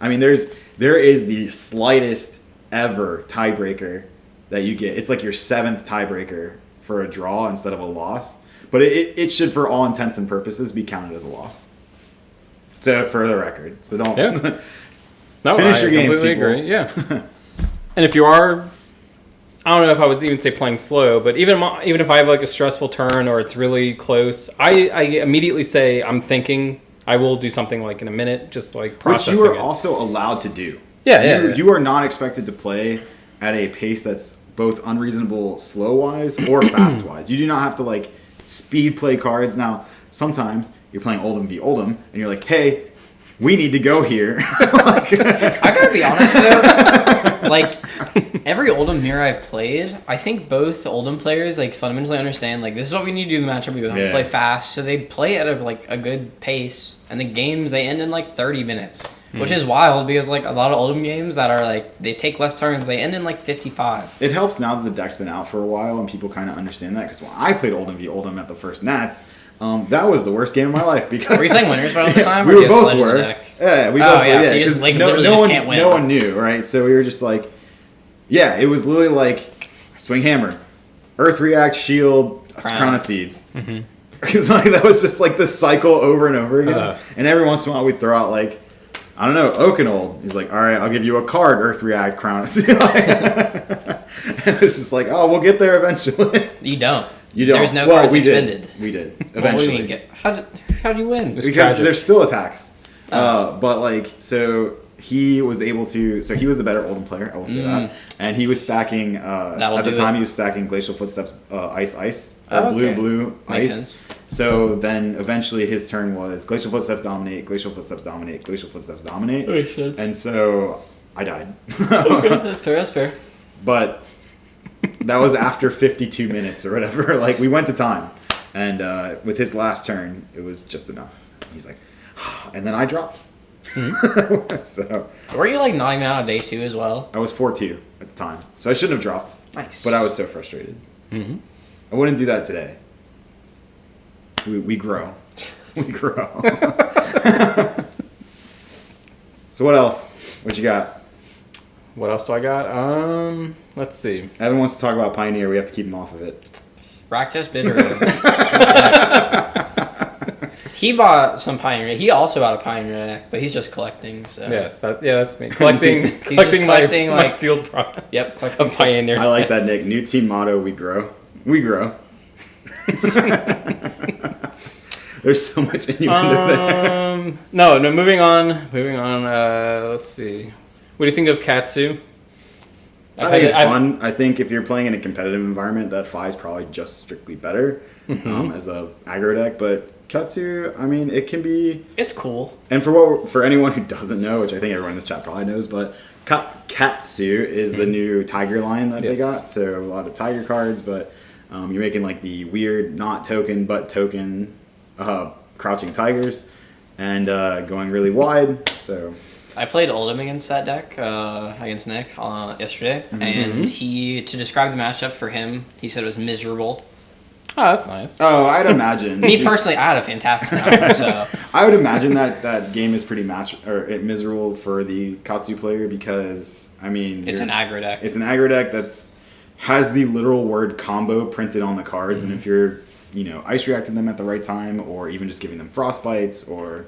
Speaker 2: I mean, there is the slightest ever tiebreaker that you get. It's like your 7th tiebreaker for a draw instead of a loss, but it should, for all intents and purposes, be counted as a loss. So for the record, so don't.
Speaker 1: Yeah. No,
Speaker 2: Finish your
Speaker 1: I
Speaker 2: games,
Speaker 1: completely
Speaker 2: people.
Speaker 1: agree. Yeah. And if you are, I don't know if I would even say playing slow, but even if I have like a stressful turn or it's really close, I immediately say I'm thinking. I will do something like in a minute, just like
Speaker 2: Which
Speaker 1: processing
Speaker 2: you are
Speaker 1: it.
Speaker 2: also allowed to do.
Speaker 1: Yeah.
Speaker 2: You are not expected to play at a pace that's both unreasonable slow-wise or fast-wise. You do not have to, like, speed play cards. Now, sometimes you're playing Oldham v. Oldham, and you're like, hey, we need to go here.
Speaker 3: I gotta be honest though, like every Oldham mirror I've played, I think both Oldham players like fundamentally understand like this is what we need to do in the matchup. We have to play fast, so they play at a good pace, and the games they end in like 30 minutes, which is wild because like a lot of Oldham games that are like they take less turns, they end in like 55.
Speaker 2: It helps now that the deck's been out for a while and people kind of understand that, because when I played Oldham v. Oldham at the first Nats, that was the worst game of my life because
Speaker 3: Were you playing winners all the time?
Speaker 2: we
Speaker 3: or
Speaker 2: were
Speaker 3: do you have
Speaker 2: both
Speaker 3: Sledge in the
Speaker 2: were.
Speaker 3: deck?
Speaker 2: Yeah, we
Speaker 3: Oh,
Speaker 2: both were.
Speaker 3: yeah, so you
Speaker 2: 'cause
Speaker 3: just, like, literally just can't win.
Speaker 2: No one knew, right? So we were just like, yeah, it was literally like swing hammer, earth react, shield, crown of seeds. Because like that was just like the cycle over and over again. And every once in a while we'd throw out like, I don't know, Oakenold. He's like, all right, I'll give you a card, earth react, crown of seeds. And it's just like, oh, we'll get there eventually.
Speaker 3: You don't.
Speaker 2: You don't.
Speaker 3: There's no
Speaker 2: well,
Speaker 3: cards
Speaker 2: we
Speaker 3: expended.
Speaker 2: Did. We did
Speaker 3: What do you
Speaker 2: eventually.
Speaker 3: mean get? How do you win?
Speaker 1: It's
Speaker 2: Because
Speaker 1: tragic.
Speaker 2: there's still attacks. But like, so he was able to. So he was the better Oldham player. I will say that. And he was stacking. At the time, he was stacking Glacial Footsteps, ice, or blue,
Speaker 3: Makes
Speaker 2: ice.
Speaker 3: sense.
Speaker 2: So then eventually his turn was Glacial Footsteps dominate, Glacial Footsteps dominate, Glacial Footsteps dominate.
Speaker 3: Makes sense.
Speaker 2: And so I died.
Speaker 3: Okay, that's fair. That's fair.
Speaker 2: But that was after 52 minutes or whatever. Like, we went to time. And with his last turn, it was just enough. He's like, and then I dropped. So
Speaker 3: Were you like nodding out on day 2 as well?
Speaker 2: I was 4-2 at the time. So I shouldn't have dropped.
Speaker 3: Nice.
Speaker 2: But I was so frustrated. I wouldn't do that today. We grow. We grow. So what else? What you got?
Speaker 1: What else do I got? Let's see.
Speaker 2: Evan wants to talk about Pioneer. We have to keep him off of it.
Speaker 3: Raktos Bidder. He bought some Pioneer. He also bought a Pioneer deck, but he's just collecting. So
Speaker 1: Yes, that's me. Collecting,
Speaker 3: just
Speaker 1: collecting
Speaker 3: collecting,
Speaker 1: my
Speaker 3: like-
Speaker 1: sealed product.
Speaker 3: Yep, collecting
Speaker 1: Of Pioneer.
Speaker 2: I like that, Nick. New team motto, we grow. We grow. There's so much innuendo there.
Speaker 1: No, moving on. Let's see. What do you think of Katsu?
Speaker 2: I think it's fun. I think if you're playing in a competitive environment, that 5 is probably just strictly better as a aggro deck. But Katsu, I mean, it can be.
Speaker 3: It's cool.
Speaker 2: And for anyone who doesn't know, which I think everyone in this chat probably knows, but Katsu is the new tiger line that they got. So a lot of tiger cards, but you're making like the weird not token but token crouching tigers and going really wide. So
Speaker 3: I played Oldham against that deck, against Nick yesterday, and to describe the matchup for him, he said it was miserable.
Speaker 1: Oh, that's nice.
Speaker 2: oh, I'd imagine
Speaker 3: Me personally, I had a fantastic matchup, so
Speaker 2: I would imagine that game is pretty miserable for the Katsu player because I mean
Speaker 3: it's an aggro deck.
Speaker 2: It's an aggro deck has the literal word combo printed on the cards, and if you're ice reacting them at the right time, or even just giving them frostbites, or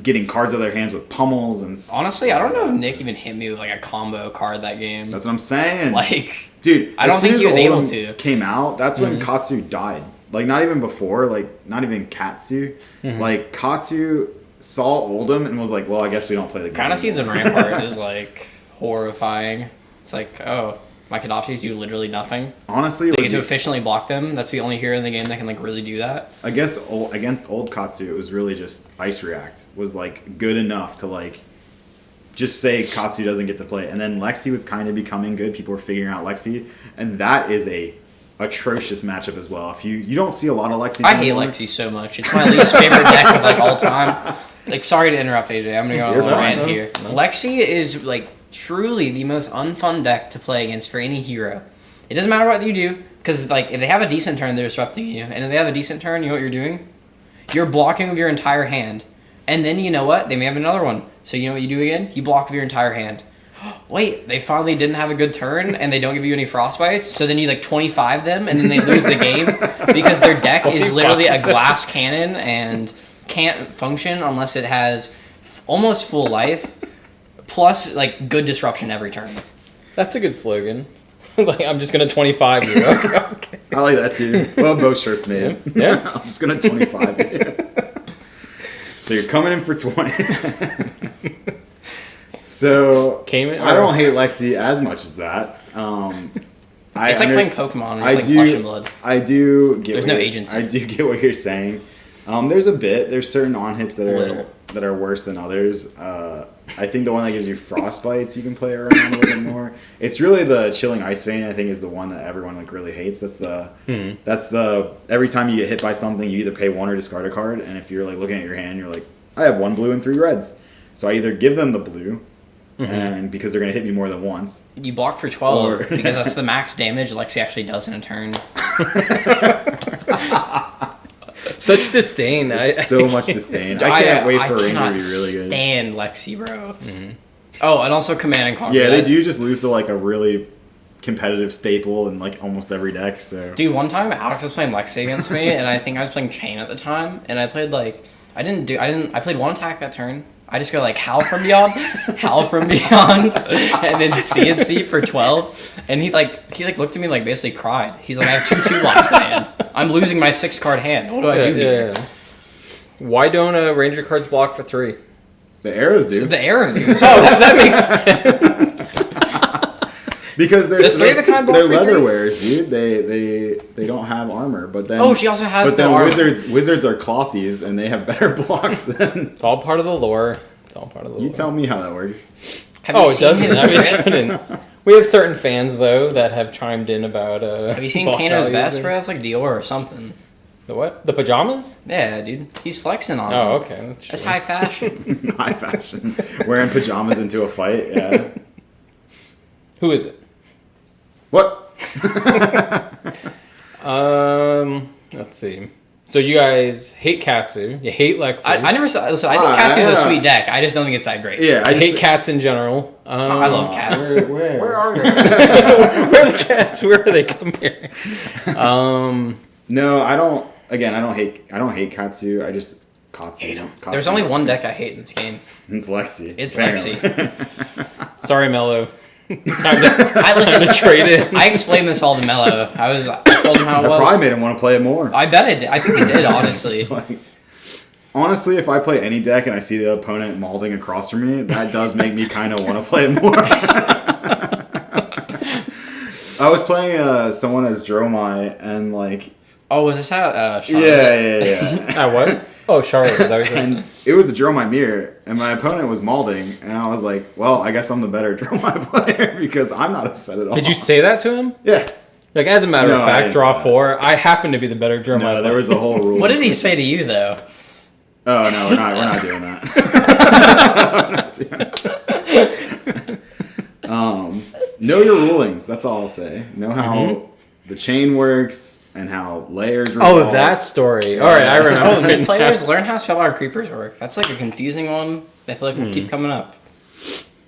Speaker 2: getting cards out of their hands with pummels and
Speaker 3: Honestly, I don't know if Nick even hit me with like a combo card that game.
Speaker 2: That's what I'm saying.
Speaker 3: Like,
Speaker 2: dude,
Speaker 3: I don't
Speaker 2: as soon
Speaker 3: think he
Speaker 2: as
Speaker 3: was able
Speaker 2: Oldham
Speaker 3: to.
Speaker 2: Came out. That's when Katsu died. Like not even before. Like not even Katsu. Like Katsu saw Oldham and was like, "Well, I guess we don't play the game."
Speaker 3: Crown of Seeds and Rampart is like horrifying. It's like, oh, My Kadashis do literally nothing.
Speaker 2: Honestly,
Speaker 3: They get to efficiently block them. That's the only hero in the game that can like really do that.
Speaker 2: I guess against old Katsu, it was really just Ice React was like good enough to like just say Katsu doesn't get to play. And then Lexi was kind of becoming good. People were figuring out Lexi, and that is a atrocious matchup as well. If you don't see a lot of Lexi.
Speaker 3: I hate Lexi so much. It's my least favorite deck of like all time. Like, sorry to interrupt, AJ. I'm gonna go on a rant here. No. Lexi is like truly the most unfun deck to play against for any hero. It doesn't matter what you do, because like if they have a decent turn, they're disrupting you, and if they have a decent turn, you know what you're doing? You're blocking with your entire hand, and then you know what? They may have another one. So you know what you do again? You block with your entire hand. Wait, they finally didn't have a good turn, and they don't give you any frostbites. So then you like 25 them, and then they lose the game because their deck is literally a glass cannon and can't function unless it has almost full life, plus like good disruption every turn.
Speaker 1: That's a good slogan. Like, I'm just gonna 25 you. Okay.
Speaker 2: I like that too. Well, both shirts, man.
Speaker 1: Yeah.
Speaker 2: I'm just gonna 25 you. So you're coming in for 20. So I don't hate Lexi as much as that.
Speaker 3: It's like playing Pokemon or playing Flesh and Blood.
Speaker 2: I do get.
Speaker 3: There's no agency.
Speaker 2: I do get what you're saying. There's certain on hits that are worse than others. I think the one that gives you frostbites you can play around a little bit more. It's really the Chilling Ice Vein, I think, is the one that everyone like really hates. That's the every time you get hit by something, you either pay one or discard a card, and if you're like looking at your hand, you're like, I have 1 blue and 3 reds. So I either give them the blue, and because they're gonna hit me more than once.
Speaker 3: You block for 12 because that's the max damage Lexi actually does in a turn.
Speaker 1: Such disdain.
Speaker 2: So much disdain. I can't wait for Ranger to be really good.
Speaker 3: I stand Lexi, bro. Oh, and also Command and Conquer.
Speaker 2: Yeah, they do just lose to like a really competitive staple in like almost every deck. So,
Speaker 3: dude, one time Alex was playing Lexi against me, and I think I was playing Chain at the time, and I played like I played one attack that turn. I just go like Howl from Beyond, Howl from Beyond, and then CNC for 12. And he looked at me like basically cried. He's like, I have 2/2 locks in hand. I'm losing my 6-card hand. What do I do here?
Speaker 1: Yeah. Why don't Ranger cards block for 3?
Speaker 2: The arrows do.
Speaker 3: The arrows do.
Speaker 1: So that makes sense.
Speaker 2: Because they're
Speaker 3: leather
Speaker 2: wearers, dude. They don't have armor, but then
Speaker 3: she also has.
Speaker 2: But then wizards are clothies, and they have better blocks than.
Speaker 1: It's all part of the lore.
Speaker 2: You tell me how that works.
Speaker 3: It doesn't.
Speaker 1: I mean, we have certain fans though that have chimed in about.
Speaker 3: Have you seen Kano's vest, bro? It's like Dior or something.
Speaker 1: The what? The pajamas?
Speaker 3: Yeah, dude. He's flexing on.
Speaker 1: Oh, okay.
Speaker 3: That's high fashion.
Speaker 2: High fashion. Wearing pajamas into a fight. Yeah.
Speaker 1: Who is it?
Speaker 2: What?
Speaker 1: Let's see. So you guys hate Katsu. You hate Lexi.
Speaker 3: I never saw. Listen, I think Katsu's a sweet deck. I just don't think it's that great.
Speaker 2: Yeah,
Speaker 1: I hate cats in general.
Speaker 3: I love cats.
Speaker 2: Where
Speaker 1: are they? Where are the cats? Where are they? Come here.
Speaker 2: No, I don't. Again, I don't hate Katsu. I just Katsu.
Speaker 3: Hate him. There's only one deck I hate in this game.
Speaker 2: It's Lexi.
Speaker 3: It's Lexi.
Speaker 1: Sorry, Mello. Time to trade it.
Speaker 3: I explained this all to Mello. I told him how it was.
Speaker 2: Probably made him want to play it more.
Speaker 3: I bet it did. I think it did, honestly.
Speaker 2: Honestly, if I play any deck and I see the opponent malding across from me, that does make me kind of want to play it more. I was playing someone as Dromai, and like...
Speaker 3: Oh, was this at Charlotte?
Speaker 2: Yeah.
Speaker 1: At what? Oh, Charlotte.
Speaker 2: And it was a Dromai mirror, and my opponent was malding, and I was like, well, I guess I'm the better Dromai player, because I'm not upset at all.
Speaker 1: Did you say that to him?
Speaker 2: Yeah.
Speaker 1: Like, as a matter of fact, draw 4. I happen to be the better Dromai player.
Speaker 2: No, there was a whole rule.
Speaker 3: What did he say to you, though?
Speaker 2: Oh, no, we're not doing that. Know your rulings. That's all I'll say. Know how the chain works and how layers revolve.
Speaker 1: Oh, that story. All right, I remember.
Speaker 3: Mid players learn how Spellbound Creepers work. That's like a confusing one. I feel like will keep coming up.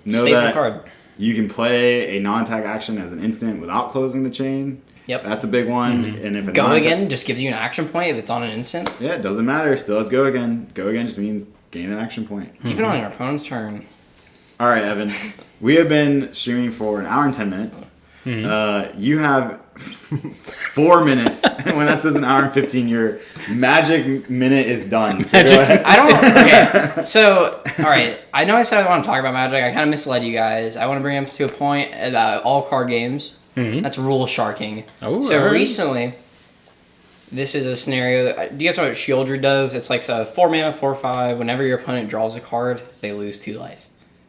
Speaker 2: Know
Speaker 3: Staple
Speaker 2: that
Speaker 3: card.
Speaker 2: You can play a non-attack action as an instant without closing the chain.
Speaker 3: Yep.
Speaker 2: That's a big one. And if
Speaker 3: Go again just gives you an action point if it's on an instant.
Speaker 2: Yeah, it doesn't matter. Still has go again. Go again just means gain an action point.
Speaker 3: Even on your opponent's turn.
Speaker 2: All right, Evan. We have been streaming for an hour and 10 minutes. You have 4 minutes. And when that says an hour and 15, your magic minute is done. So go ahead.
Speaker 3: Okay. So, all right. I know I said I want to talk about Magic. I kind of misled you guys. I want to bring up to a point about all card games. That's rule sharking.
Speaker 1: Oh,
Speaker 3: so
Speaker 1: alright.
Speaker 3: recently, this is a scenario. Do you guys know what Shieldred does? It's like a 4 mana, 4/5. Whenever your opponent draws a card, they lose 2 life.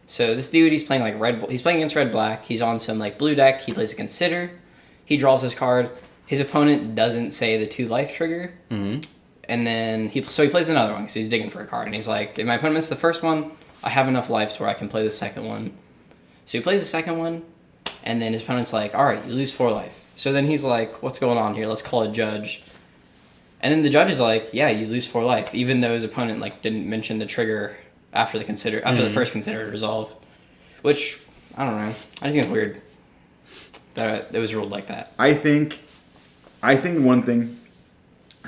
Speaker 3: So this dude, he's playing like red. He's playing against red black. He's on some like blue deck. He plays a Consider. He draws his card. His opponent doesn't say the 2 life trigger. And then he plays another one because he's digging for a card. And he's like, if my opponent missed the first one, I have enough life to where I can play the second one. So he plays the second one, and then his opponent's like, all right, you lose 4 life. So then he's like, what's going on here? Let's call a judge. And then the judge is like, yeah, you lose 4 life, even though his opponent like didn't mention the trigger after the first Consider resolve. Which, I don't know. I just think it's weird that it was ruled like that.
Speaker 2: I think one thing.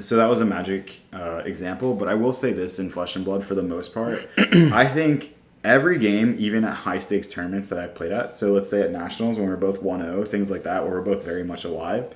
Speaker 2: So that was a Magic example, but I will say this in Flesh and Blood for the most part. I think every game, even at high stakes tournaments that I've played at, so let's say at Nationals when we're both 1-0, things like that, where we're both very much alive,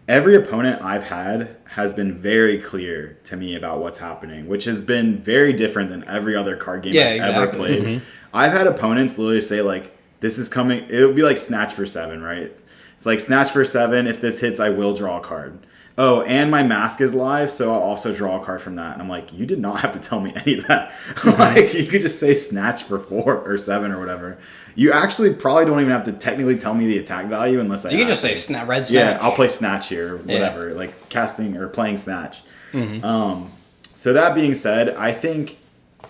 Speaker 2: every opponent I've had has been very clear to me about what's happening, which has been very different than every other card game I've ever played. I've had opponents literally say, like, this is coming, it'll be like Snatch for 7, right? It's like Snatch for 7, if this hits, I will draw a card. Oh, and my mask is live, so I'll also draw a card from that. And I'm like, you did not have to tell me any of that. Like, you could just say Snatch for 4 or 7 or whatever. You actually probably don't even have to technically tell me the attack value unless I
Speaker 3: You can just say red Snatch.
Speaker 2: Yeah, I'll play Snatch here, or whatever, like casting or playing Snatch. So that being said, I think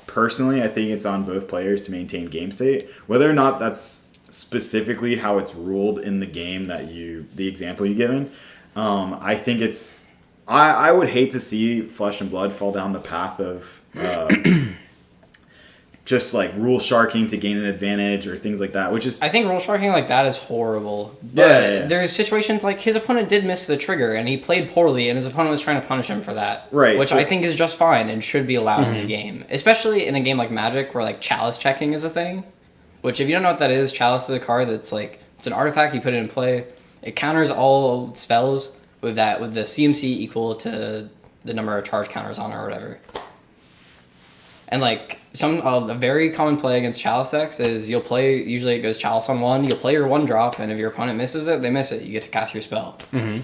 Speaker 2: it's on both players to maintain game state. Whether or not that's specifically how it's ruled in the game the example you've given, I think it's. I would hate to see Flesh and Blood fall down the path of just like rule sharking to gain an advantage or things like that, which is.
Speaker 3: I think rule sharking like that is horrible. But there's situations like his opponent did miss the trigger and he played poorly, and his opponent was trying to punish him for that.
Speaker 2: Right.
Speaker 3: Which I think is just fine and should be allowed in the game, especially in a game like Magic where like chalice checking is a thing. Which, if you don't know what that is, chalice is a card that's like it's an artifact. You put it in play. It counters all spells with the CMC equal to the number of charge counters on it or whatever. And like a very common play against Chalice decks is you'll play, usually it goes Chalice on 1, you'll play your 1-drop, and if your opponent misses it, they miss it. You get to cast your spell.
Speaker 1: Yeah,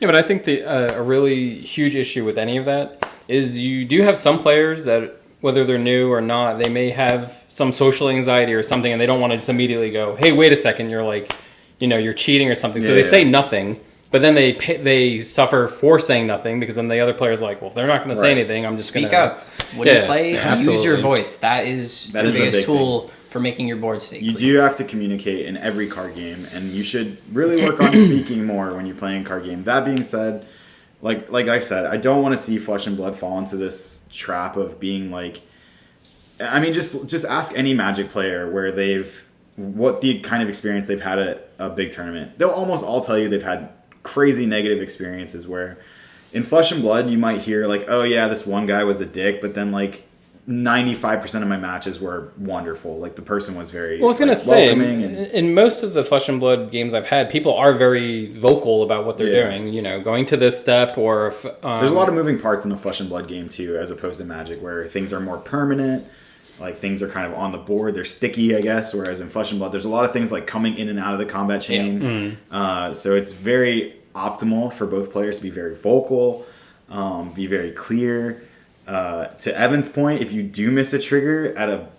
Speaker 1: but I think a really huge issue with any of that is you do have some players that, whether they're new or not, they may have some social anxiety or something, and they don't want to just immediately go, hey, wait a second, you're like, you're cheating or something. So they say nothing. But then they suffer for saying nothing because then the other player's like, well, if they're not going to say anything, I'm just going to...
Speaker 3: Speak up. When you play, use your voice. That is the biggest tool for making your board stay clear.
Speaker 2: You do have to communicate in every card game, and you should really work on speaking more when you're playing a card game. That being said, like I said, I don't want to see Flesh and Blood fall into this trap of being like... I mean, just ask any Magic player where what the kind of experience they've had at a big tournament. They'll almost all tell you they've had crazy negative experiences where in Flesh and Blood you might hear like, oh yeah, this one guy was a dick, but then like 95% of my matches were wonderful. Like the person was very
Speaker 1: well, I was going to say, in most of the Flesh and Blood games I've had, people are very vocal about what they're doing, going to this step or...
Speaker 2: There's a lot of moving parts in the Flesh and Blood game too, as opposed to Magic where things are more permanent. Like things are kind of on the board, they're sticky, I guess. Whereas in Flesh and Blood, there's a lot of things like coming in and out of the combat chain. So it's very optimal for both players to be very vocal, be very clear. To Evan's point, if you do miss a trigger at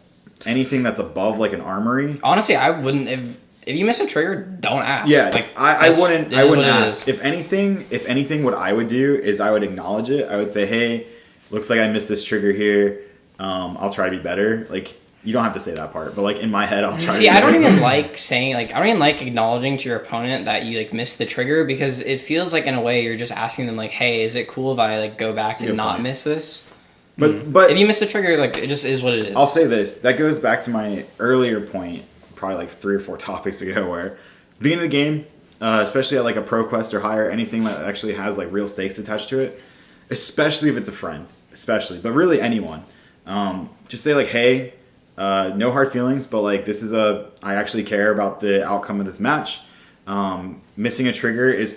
Speaker 2: anything that's above like an armory,
Speaker 3: honestly, I wouldn't. If you miss a trigger, don't ask.
Speaker 2: Yeah, like I wouldn't ask. If anything, what I would do is I would acknowledge it. I would say, hey, looks like I missed this trigger here. I'll try to be better. Like, you don't have to say that part, but like in my head, I'll try to be better.
Speaker 3: I don't even like saying, like, I don't even like acknowledging to your opponent that you like missed the trigger because it feels like in a way you're just asking them like, hey, is it cool if I like go back and not miss this?
Speaker 2: But
Speaker 3: if you miss the trigger, like it just is what it is.
Speaker 2: I'll say this. That goes back to my earlier point, probably like 3 or 4 topics ago, where beginning of the game, especially at like a ProQuest or higher, anything that actually has like real stakes attached to it, especially if it's a friend, but really anyone. Just say like, hey, no hard feelings, but like I actually care about the outcome of this match. Missing a trigger is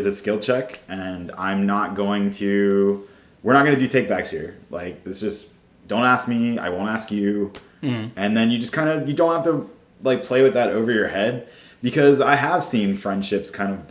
Speaker 2: a skill check, and we're not going to do takebacks here. Like, this just, don't ask me, I won't ask you. And then you just you don't have to like play with that over your head. because I have seen friendships kind of not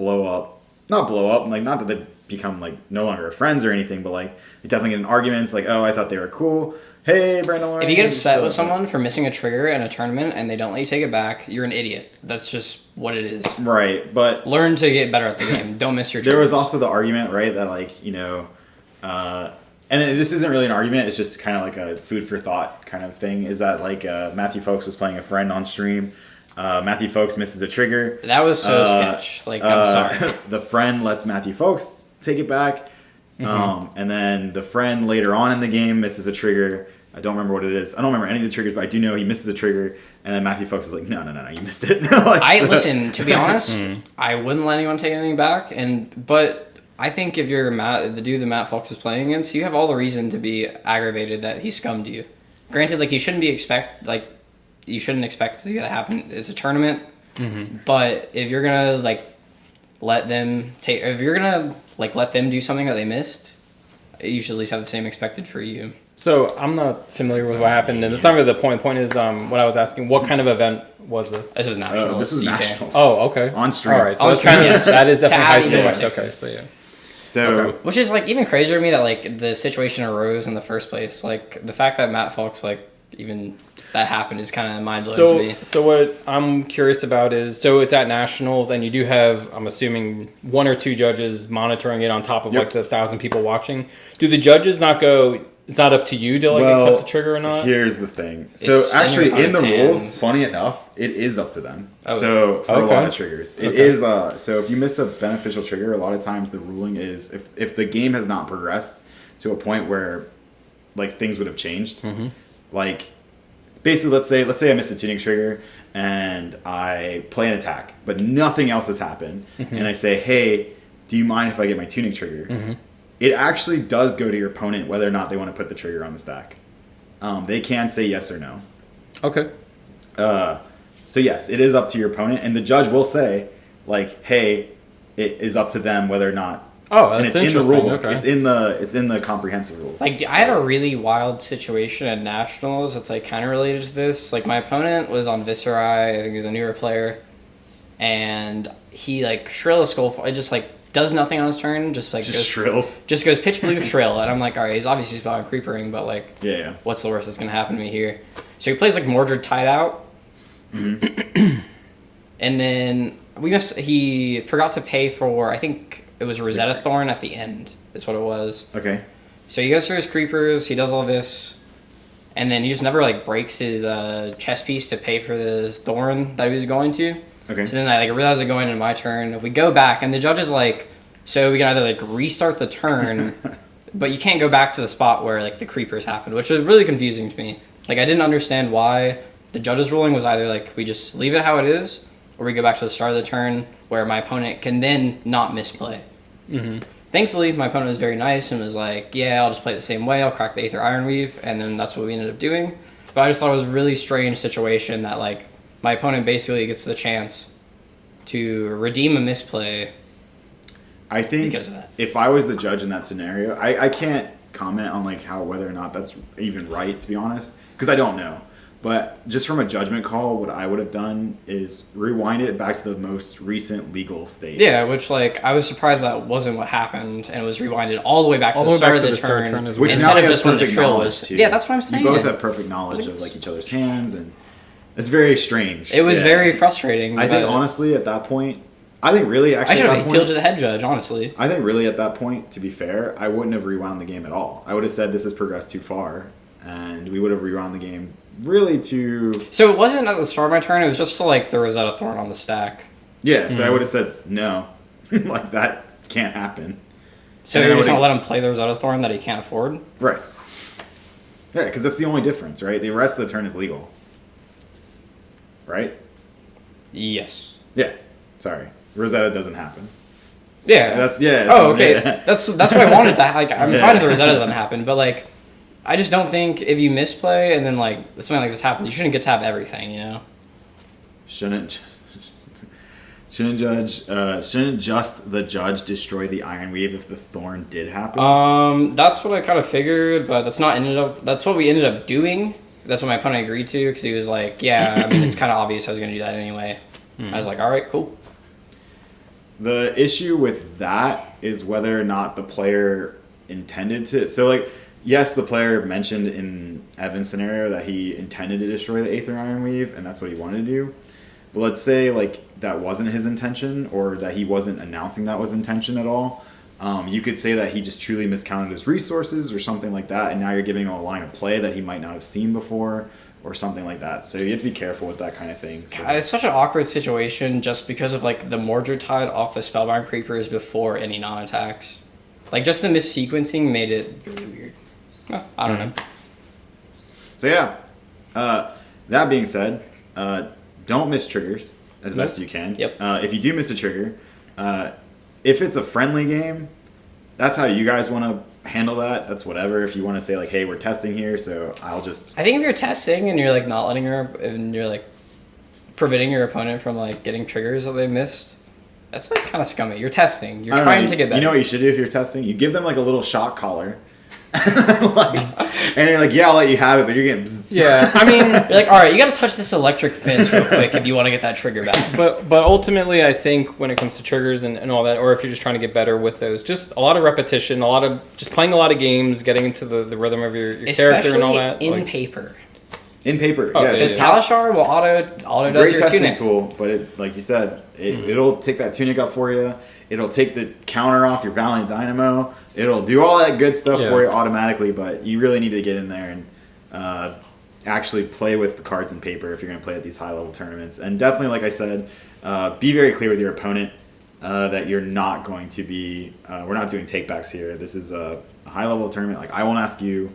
Speaker 2: blow up, like not that they become like no longer friends or anything, but like they definitely get in arguments. Like, oh, I thought they were cool. Hey, Brandon.
Speaker 3: If you get upset with someone for missing a trigger in a tournament and they don't let you take it back, you're an idiot. That's just what it is.
Speaker 2: Right, but
Speaker 3: learn to get better at the game. Don't miss your triggers.
Speaker 2: There was also the argument, right, that like, and this isn't really an argument, it's just kind of like a food for thought kind of thing, is that like Matthew Folks was playing a friend on stream. Matthew Folks misses a trigger.
Speaker 3: That was so sketch. Like, I'm sorry.
Speaker 2: The friend lets Matthew Folks take it back. And then the friend later on in the game misses a trigger. I don't remember what it is. I don't remember any of the triggers, but I do know he misses a trigger. And then Matthew Folks is like, no, you missed it.
Speaker 3: Listen, to be honest, I wouldn't let anyone take anything back. But I think if you're the dude that Matt Folks is playing against, you have all the reason to be aggravated that he scummed you. Granted, like, you shouldn't expect to see that happen. It's a tournament. But if you're gonna let them do something that they missed, you should at least have the same expected for you.
Speaker 1: So I'm not familiar with what happened, and it's not really the point. The point is, what I was asking, what kind of event was this?
Speaker 3: This is nationals.
Speaker 2: This is nationals.
Speaker 1: Oh, okay.
Speaker 2: On stream.
Speaker 1: All right, so that is definitely high stakes.
Speaker 3: stakes.
Speaker 1: Okay, so yeah.
Speaker 2: So,
Speaker 1: Okay.
Speaker 3: Which is like even crazier to me that like the situation arose in the first place. Like the fact that Matt Folks even that happened is kind of mind blowing to me.
Speaker 1: So what I'm curious about is, so it's at nationals, and you do have, I'm assuming, 1 or 2 judges monitoring it on top of like the 1,000 people watching. Do the judges not go? It's not up to you to accept the trigger or not?
Speaker 2: Here's the thing. So
Speaker 3: It's
Speaker 2: actually, in the
Speaker 3: hands.
Speaker 2: rules, funny enough, it is up to them.
Speaker 3: Oh.
Speaker 2: So for a lot
Speaker 1: Okay.
Speaker 2: of triggers, it is. So if you miss a beneficial trigger, a lot of times the ruling is if the game has not progressed to a point where like things would have changed, like basically let's say I missed a tuning trigger and I play an attack, but nothing else has happened, and I say, hey, do you mind if I get my tuning trigger? It actually does go to your opponent whether or not they want to put the trigger on the stack. They can say yes or no.
Speaker 1: Okay.
Speaker 2: So yes, it is up to your opponent, and the judge will say, like, hey, it is up to them whether or not.
Speaker 1: Oh,
Speaker 2: and
Speaker 1: that's
Speaker 2: it's in the
Speaker 1: interesting.
Speaker 2: rule book.
Speaker 1: Okay.
Speaker 2: It's in the comprehensive rules.
Speaker 3: Like I had a really wild situation at nationals that's like kind of related to this. Like my opponent was on Viserai. I think he was a newer player, and he shrill a skull. It just does nothing on his turn. Just
Speaker 2: shrills.
Speaker 3: Just goes pitch blue shrill, and I'm like, all right, he's obviously spot on creepering, but
Speaker 2: yeah.
Speaker 3: what's the worst that's gonna happen to me here? So he plays Mordred tied out, and then he forgot to pay for, I think it was Rosetta Thorn at the end. Is what it was.
Speaker 2: Okay.
Speaker 3: So he goes through his creepers, he does all this, and then he just never breaks his chess piece to pay for the thorn that he was going to.
Speaker 2: Okay.
Speaker 3: So then I realize it going into my turn. We go back, and the judge is so we can either restart the turn, but you can't go back to the spot where the creepers happened, which was really confusing to me. I didn't understand why the judge's ruling was either we just leave it how it is, or we go back to the start of the turn where my opponent can then not misplay. Thankfully, my opponent was very nice and was like, yeah, I'll just play it the same way. I'll crack the Aether Ironweave, and then that's what we ended up doing. But I just thought it was a really strange situation that my opponent basically gets the chance to redeem a misplay.
Speaker 2: I think
Speaker 3: because of that.
Speaker 2: If I was the judge in that scenario, I can't comment on whether or not that's even right, to be honest, because I don't know. But just from a judgment call, what I would have done is rewind it back to the most recent legal state.
Speaker 3: Yeah, which I was surprised that wasn't what happened, and it was rewinded all the way back to the start of the turn,
Speaker 1: as well.
Speaker 2: Which
Speaker 3: instead
Speaker 2: now
Speaker 3: of just when the
Speaker 2: perfect
Speaker 3: shrill
Speaker 2: knowledge
Speaker 3: was.
Speaker 2: too.
Speaker 3: Yeah, that's what I'm saying.
Speaker 2: You both have perfect knowledge of each other's hands, and it's very strange.
Speaker 3: It was very frustrating.
Speaker 2: I think honestly at that point, I think really actually
Speaker 3: I should
Speaker 2: at
Speaker 3: have
Speaker 2: that
Speaker 3: appealed
Speaker 2: point,
Speaker 3: to the head judge, honestly.
Speaker 2: I think really at that point, to be fair, I wouldn't have rewound the game at all. I would have said this has progressed too far, and we would have rewound the game really to...
Speaker 3: So it wasn't at the start of my turn, it was just to the Rosetta Thorn on the stack.
Speaker 2: Yeah, so I would have said no. That can't happen.
Speaker 3: So
Speaker 2: And
Speaker 3: you're
Speaker 2: then
Speaker 3: just
Speaker 2: I
Speaker 3: going to
Speaker 2: would've-
Speaker 3: let him play the Rosetta Thorn that he can't afford?
Speaker 2: Right. Yeah, because that's the only difference, right? The rest of the turn is legal. Right?
Speaker 3: Yes.
Speaker 2: Yeah. Sorry. Rosetta doesn't happen.
Speaker 3: Yeah.
Speaker 2: That's
Speaker 3: Oh, okay.
Speaker 2: yeah.
Speaker 3: That's what I wanted to... I'm
Speaker 2: Yeah.
Speaker 3: fine if the Rosetta doesn't happen, but I just don't think if you misplay and then something like this happens, you shouldn't get to have everything, you know?
Speaker 2: Shouldn't just the judge destroy the Ironweave if the thorn did happen?
Speaker 3: That's what I kind of figured, but that's what we ended up doing. That's what my opponent agreed to, because he was like, yeah, I mean, it's kind of obvious I was going to do that anyway. I was like, all right, cool.
Speaker 2: The issue with that is whether or not the player intended to. So, like, yes, the player mentioned in Evan's scenario that he intended to destroy the Aether Iron Weave, and that's what he wanted to do. But let's say, like, that wasn't his intention, or that he wasn't announcing that was intention at all. You could say that he just truly miscounted his resources or something like that, and now you're giving him a line of play that he might not have seen before or something like that. So you have to be careful with that kind of thing. So.
Speaker 3: It's such an awkward situation just because of, like, the Mordred Tide off the Spellbound Creepers before any non-attacks. Like, just the missequencing made it really weird. I don't know.
Speaker 2: So yeah, that being said, don't miss triggers as best you can.
Speaker 3: Yep.
Speaker 2: If you do miss a trigger, if it's a friendly game, that's how you guys want to handle that. That's whatever. If you want to say like, hey, we're testing here, so I'll just.
Speaker 3: I think if you're testing and you're like not letting her, and you're like preventing your opponent from like getting triggers that they missed, that's like kind of scummy. You're testing. You're trying to get better.
Speaker 2: You know what you should do if you're testing? You give them like a little shock collar. And you're like, yeah, I'll let you have it, but you're getting.
Speaker 1: Yeah, I mean,
Speaker 3: you're like, all right, you got to touch this electric fence real quick if you want to get that trigger back.
Speaker 1: but ultimately, I think when it comes to triggers and all that, or if you're just trying to get better with those, just a lot of repetition, a lot of just playing a lot of games, getting into the rhythm of your character and all that.
Speaker 3: In
Speaker 1: like,
Speaker 3: paper.
Speaker 2: In paper,
Speaker 1: Oh,
Speaker 2: yeah.
Speaker 3: Because
Speaker 1: yeah.
Speaker 3: Talishar will auto
Speaker 2: It's
Speaker 3: does
Speaker 2: a great
Speaker 3: your
Speaker 2: testing
Speaker 3: tunic.
Speaker 2: tool, but it, like you said, it'll take that tunic up for you. It'll take the counter off your Valiant Dynamo. It'll do all that good stuff for you automatically, but you really need to get in there and actually play with the cards and paper if you're going to play at these high-level tournaments. And definitely, like I said, be very clear with your opponent that you're not going to be we're not doing takebacks here. This is a high-level tournament. Like, I won't ask you.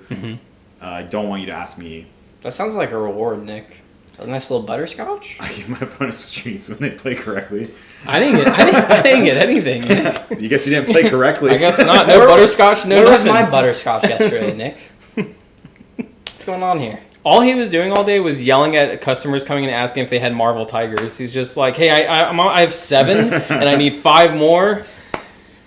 Speaker 2: I don't want you to ask me.
Speaker 3: That sounds like a reward, Nick. A nice little butterscotch.
Speaker 2: I give my opponents treats when they play correctly.
Speaker 1: I didn't get anything.
Speaker 2: You guess you didn't play correctly.
Speaker 1: I guess not. No butterscotch. No.
Speaker 3: Where was
Speaker 1: nothing.
Speaker 3: my butterscotch yesterday, Nick? What's going on here?
Speaker 1: All he was doing all day was yelling at customers coming in and asking if they had Marvel Tigers. He's just like, hey, I have 7 and I need 5 more.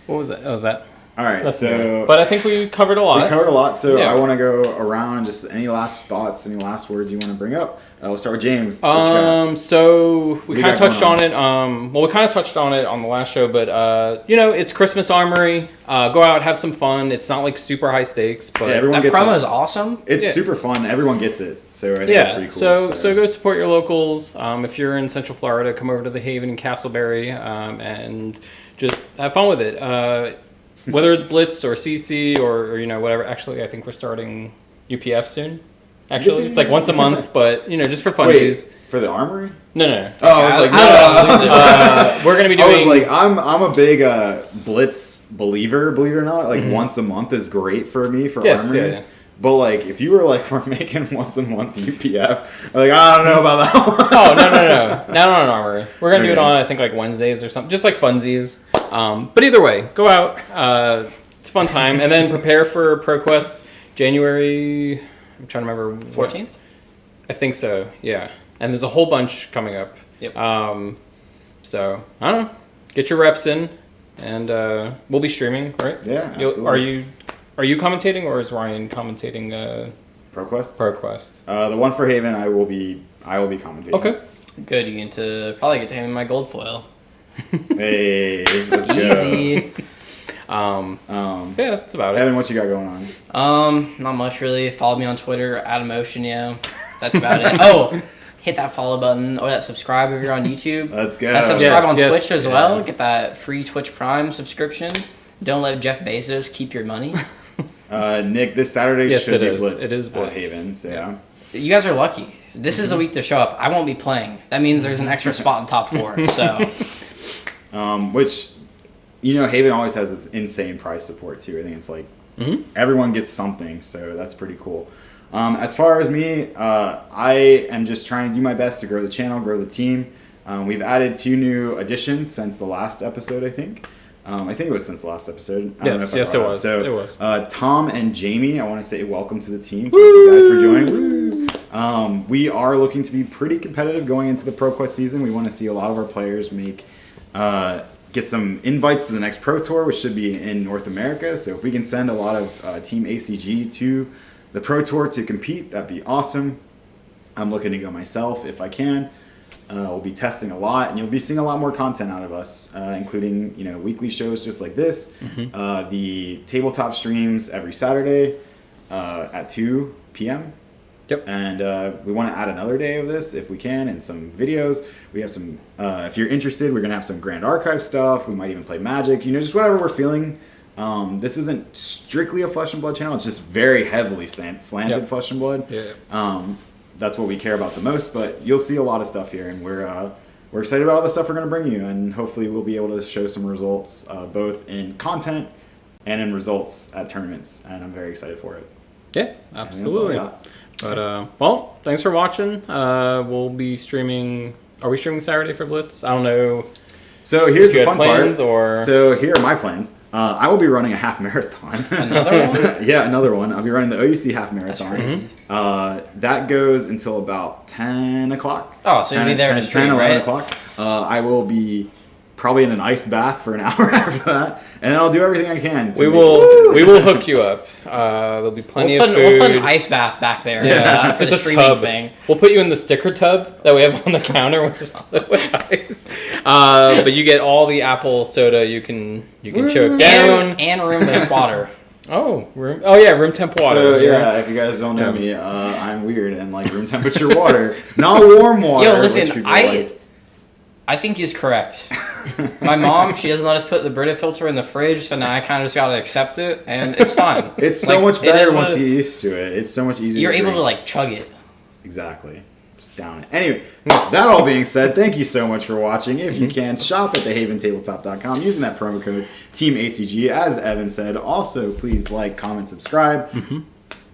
Speaker 1: What was that? What was that?
Speaker 2: All right,
Speaker 1: That's
Speaker 2: so
Speaker 1: new. But I think we covered a lot.
Speaker 2: we covered a lot, so
Speaker 1: Yeah.
Speaker 2: I want to go around. Just any last thoughts, any last words you want to bring up? We'll start with James. What you got?
Speaker 1: So we
Speaker 2: We
Speaker 1: kind of
Speaker 2: got
Speaker 1: touched
Speaker 2: going
Speaker 1: on it. Well, we kind of touched on it on the last show, but it's Christmas Armory. Go out, have some fun. It's not like super high stakes, but
Speaker 2: Yeah, everyone
Speaker 3: That
Speaker 2: gets
Speaker 3: promo
Speaker 2: it.
Speaker 3: is awesome.
Speaker 2: It's super fun. Everyone gets it, so I think it's pretty cool.
Speaker 1: So go support your locals. If you're in Central Florida, come over to the Haven in Castleberry and just have fun with it. Whether it's Blitz or CC or whatever. Actually, I think we're starting UPF soon. Actually, it's like once a month, but just for funsies.
Speaker 2: Wait, for the armory?
Speaker 1: No.
Speaker 2: Oh, I was like, no.
Speaker 1: We're gonna be
Speaker 2: I
Speaker 1: doing.
Speaker 2: was like, I'm a big Blitz believer. Believe it or not, like once a month is great for me for
Speaker 1: Yes,
Speaker 2: armories.
Speaker 1: yeah.
Speaker 2: But like, if you were like, we're making once a month UPF, I'm like, I don't know about that one.
Speaker 1: Oh no! Not on an armory. We're gonna do it
Speaker 2: Okay.
Speaker 1: on I think like Wednesdays or something, just like funsies. But either way, go out. It's a fun time, and then prepare for ProQuest January. I'm trying to remember.
Speaker 3: 14th?
Speaker 1: I think so. Yeah, and there's a whole bunch coming up.
Speaker 3: Yep.
Speaker 1: So I don't know. Get your reps in, and we'll be streaming, right?
Speaker 2: Yeah, absolutely.
Speaker 1: Are you commentating, or is Ryan commentating
Speaker 2: ProQuest.
Speaker 1: ProQuest?
Speaker 2: The one for Haven, I will be commentating.
Speaker 1: Okay.
Speaker 3: Good. You get to probably get to him in my gold foil.
Speaker 2: Hey, let's go.
Speaker 3: Easy.
Speaker 1: Yeah, that's about it.
Speaker 2: Evan, what you got going on?
Speaker 3: Not much really. Follow me on Twitter at Emotion, That's about it. Oh, hit that follow button or that subscribe if you're on YouTube.
Speaker 2: Let's go.
Speaker 3: That subscribe on
Speaker 1: Yes,
Speaker 3: Twitch as
Speaker 1: yeah.
Speaker 3: well. Get that free Twitch Prime subscription. Don't let Jeff Bezos keep your money.
Speaker 2: Nick, this Saturday
Speaker 1: Yes,
Speaker 2: should
Speaker 1: it
Speaker 2: be
Speaker 1: is.
Speaker 2: Blitz.
Speaker 1: It is
Speaker 2: at
Speaker 1: Blitz.
Speaker 2: Haven. So
Speaker 1: Yeah.
Speaker 3: You guys are lucky. This is the week to show up. I won't be playing. That means there's an extra spot in top 4. So
Speaker 2: which, Haven always has this insane prize support too. I think it's like everyone gets something, so that's pretty cool. As far as me, I am just trying to do my best to grow the channel, grow the team. We've added 2 new additions since the last episode, I think. I think it was since the last episode. I don't know if I
Speaker 1: Yes,
Speaker 2: brought
Speaker 1: it
Speaker 2: up.
Speaker 1: was.
Speaker 2: So,
Speaker 1: It was.
Speaker 2: Tom and Jamie, I want to say welcome to the team. Thank you guys for joining. Woo! We are looking to be pretty competitive going into the ProQuest season. We want to see a lot of our players get some invites to the next Pro Tour, which should be in North America. So if we can send a lot of Team ACG to the Pro Tour to compete, that'd be awesome. I'm looking to go myself if I can. We'll be testing a lot, and you'll be seeing a lot more content out of us, including weekly shows just like this, the tabletop streams every Saturday at 2 p.m.
Speaker 1: Yep.
Speaker 2: And we want to add another day of this if we can, and some videos. We have some. If you're interested, we're gonna have some Grand Archive stuff. We might even play Magic. Just whatever we're feeling. This isn't strictly a Flesh and Blood channel. It's just very heavily slanted Flesh and Blood.
Speaker 1: Yeah.
Speaker 2: That's what we care about the most. But you'll see a lot of stuff here, and we're excited about all the stuff we're going to bring you, and hopefully we'll be able to show some results both in content and in results at tournaments. And I'm very excited for it.
Speaker 1: Yeah, absolutely. But well, thanks for watching. We'll be streaming. Are we streaming Saturday for Blitz? I don't know.
Speaker 2: So here's the fun
Speaker 1: plans,
Speaker 2: part.
Speaker 1: Or...
Speaker 2: So here are my plans. I will be running a half marathon.
Speaker 3: Another one?
Speaker 2: Yeah, another one. I'll be running the OUC half marathon. That goes until about 10 o'clock.
Speaker 3: Oh, so you'll be there to stream,
Speaker 2: 10, 11
Speaker 3: right?
Speaker 2: o'clock. I will be probably in an ice bath for an hour after that, and then I'll do everything I can.
Speaker 1: We will hook you up. There'll be plenty of food.
Speaker 3: We'll put an ice bath back there.
Speaker 1: Yeah,
Speaker 3: For the
Speaker 1: it's a
Speaker 3: streaming
Speaker 1: tub.
Speaker 3: thing.
Speaker 1: We'll put you in the sticker tub that we have on the counter, which is filled with ice. But you get all the apple soda you can choke down,
Speaker 3: And room temp water.
Speaker 1: Room temp water.
Speaker 2: So yeah, if you guys don't know me, I'm weird and like room temperature water, not warm water.
Speaker 3: Yo, listen,
Speaker 2: which people
Speaker 3: I think he's correct. My mom, she doesn't let us put the Brita filter in the fridge, so now I kind of just gotta accept it, and it's fine.
Speaker 2: It's so much better once you get used to it. It's so much easier.
Speaker 3: You're able
Speaker 2: drink.
Speaker 3: to like chug it.
Speaker 2: Exactly. Just down it. Anyway, that all being said, thank you so much for watching. If you can, shop at thehaventabletop.com using that promo code TEAMACG. As Evan said, also please like, comment, subscribe.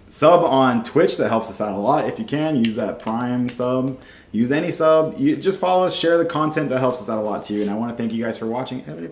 Speaker 2: Sub on Twitch, that helps us out a lot. If you can, use that Prime sub. Use any sub. You just follow us, share the content, that helps us out a lot too. And I want to thank you guys for watching. Evan, if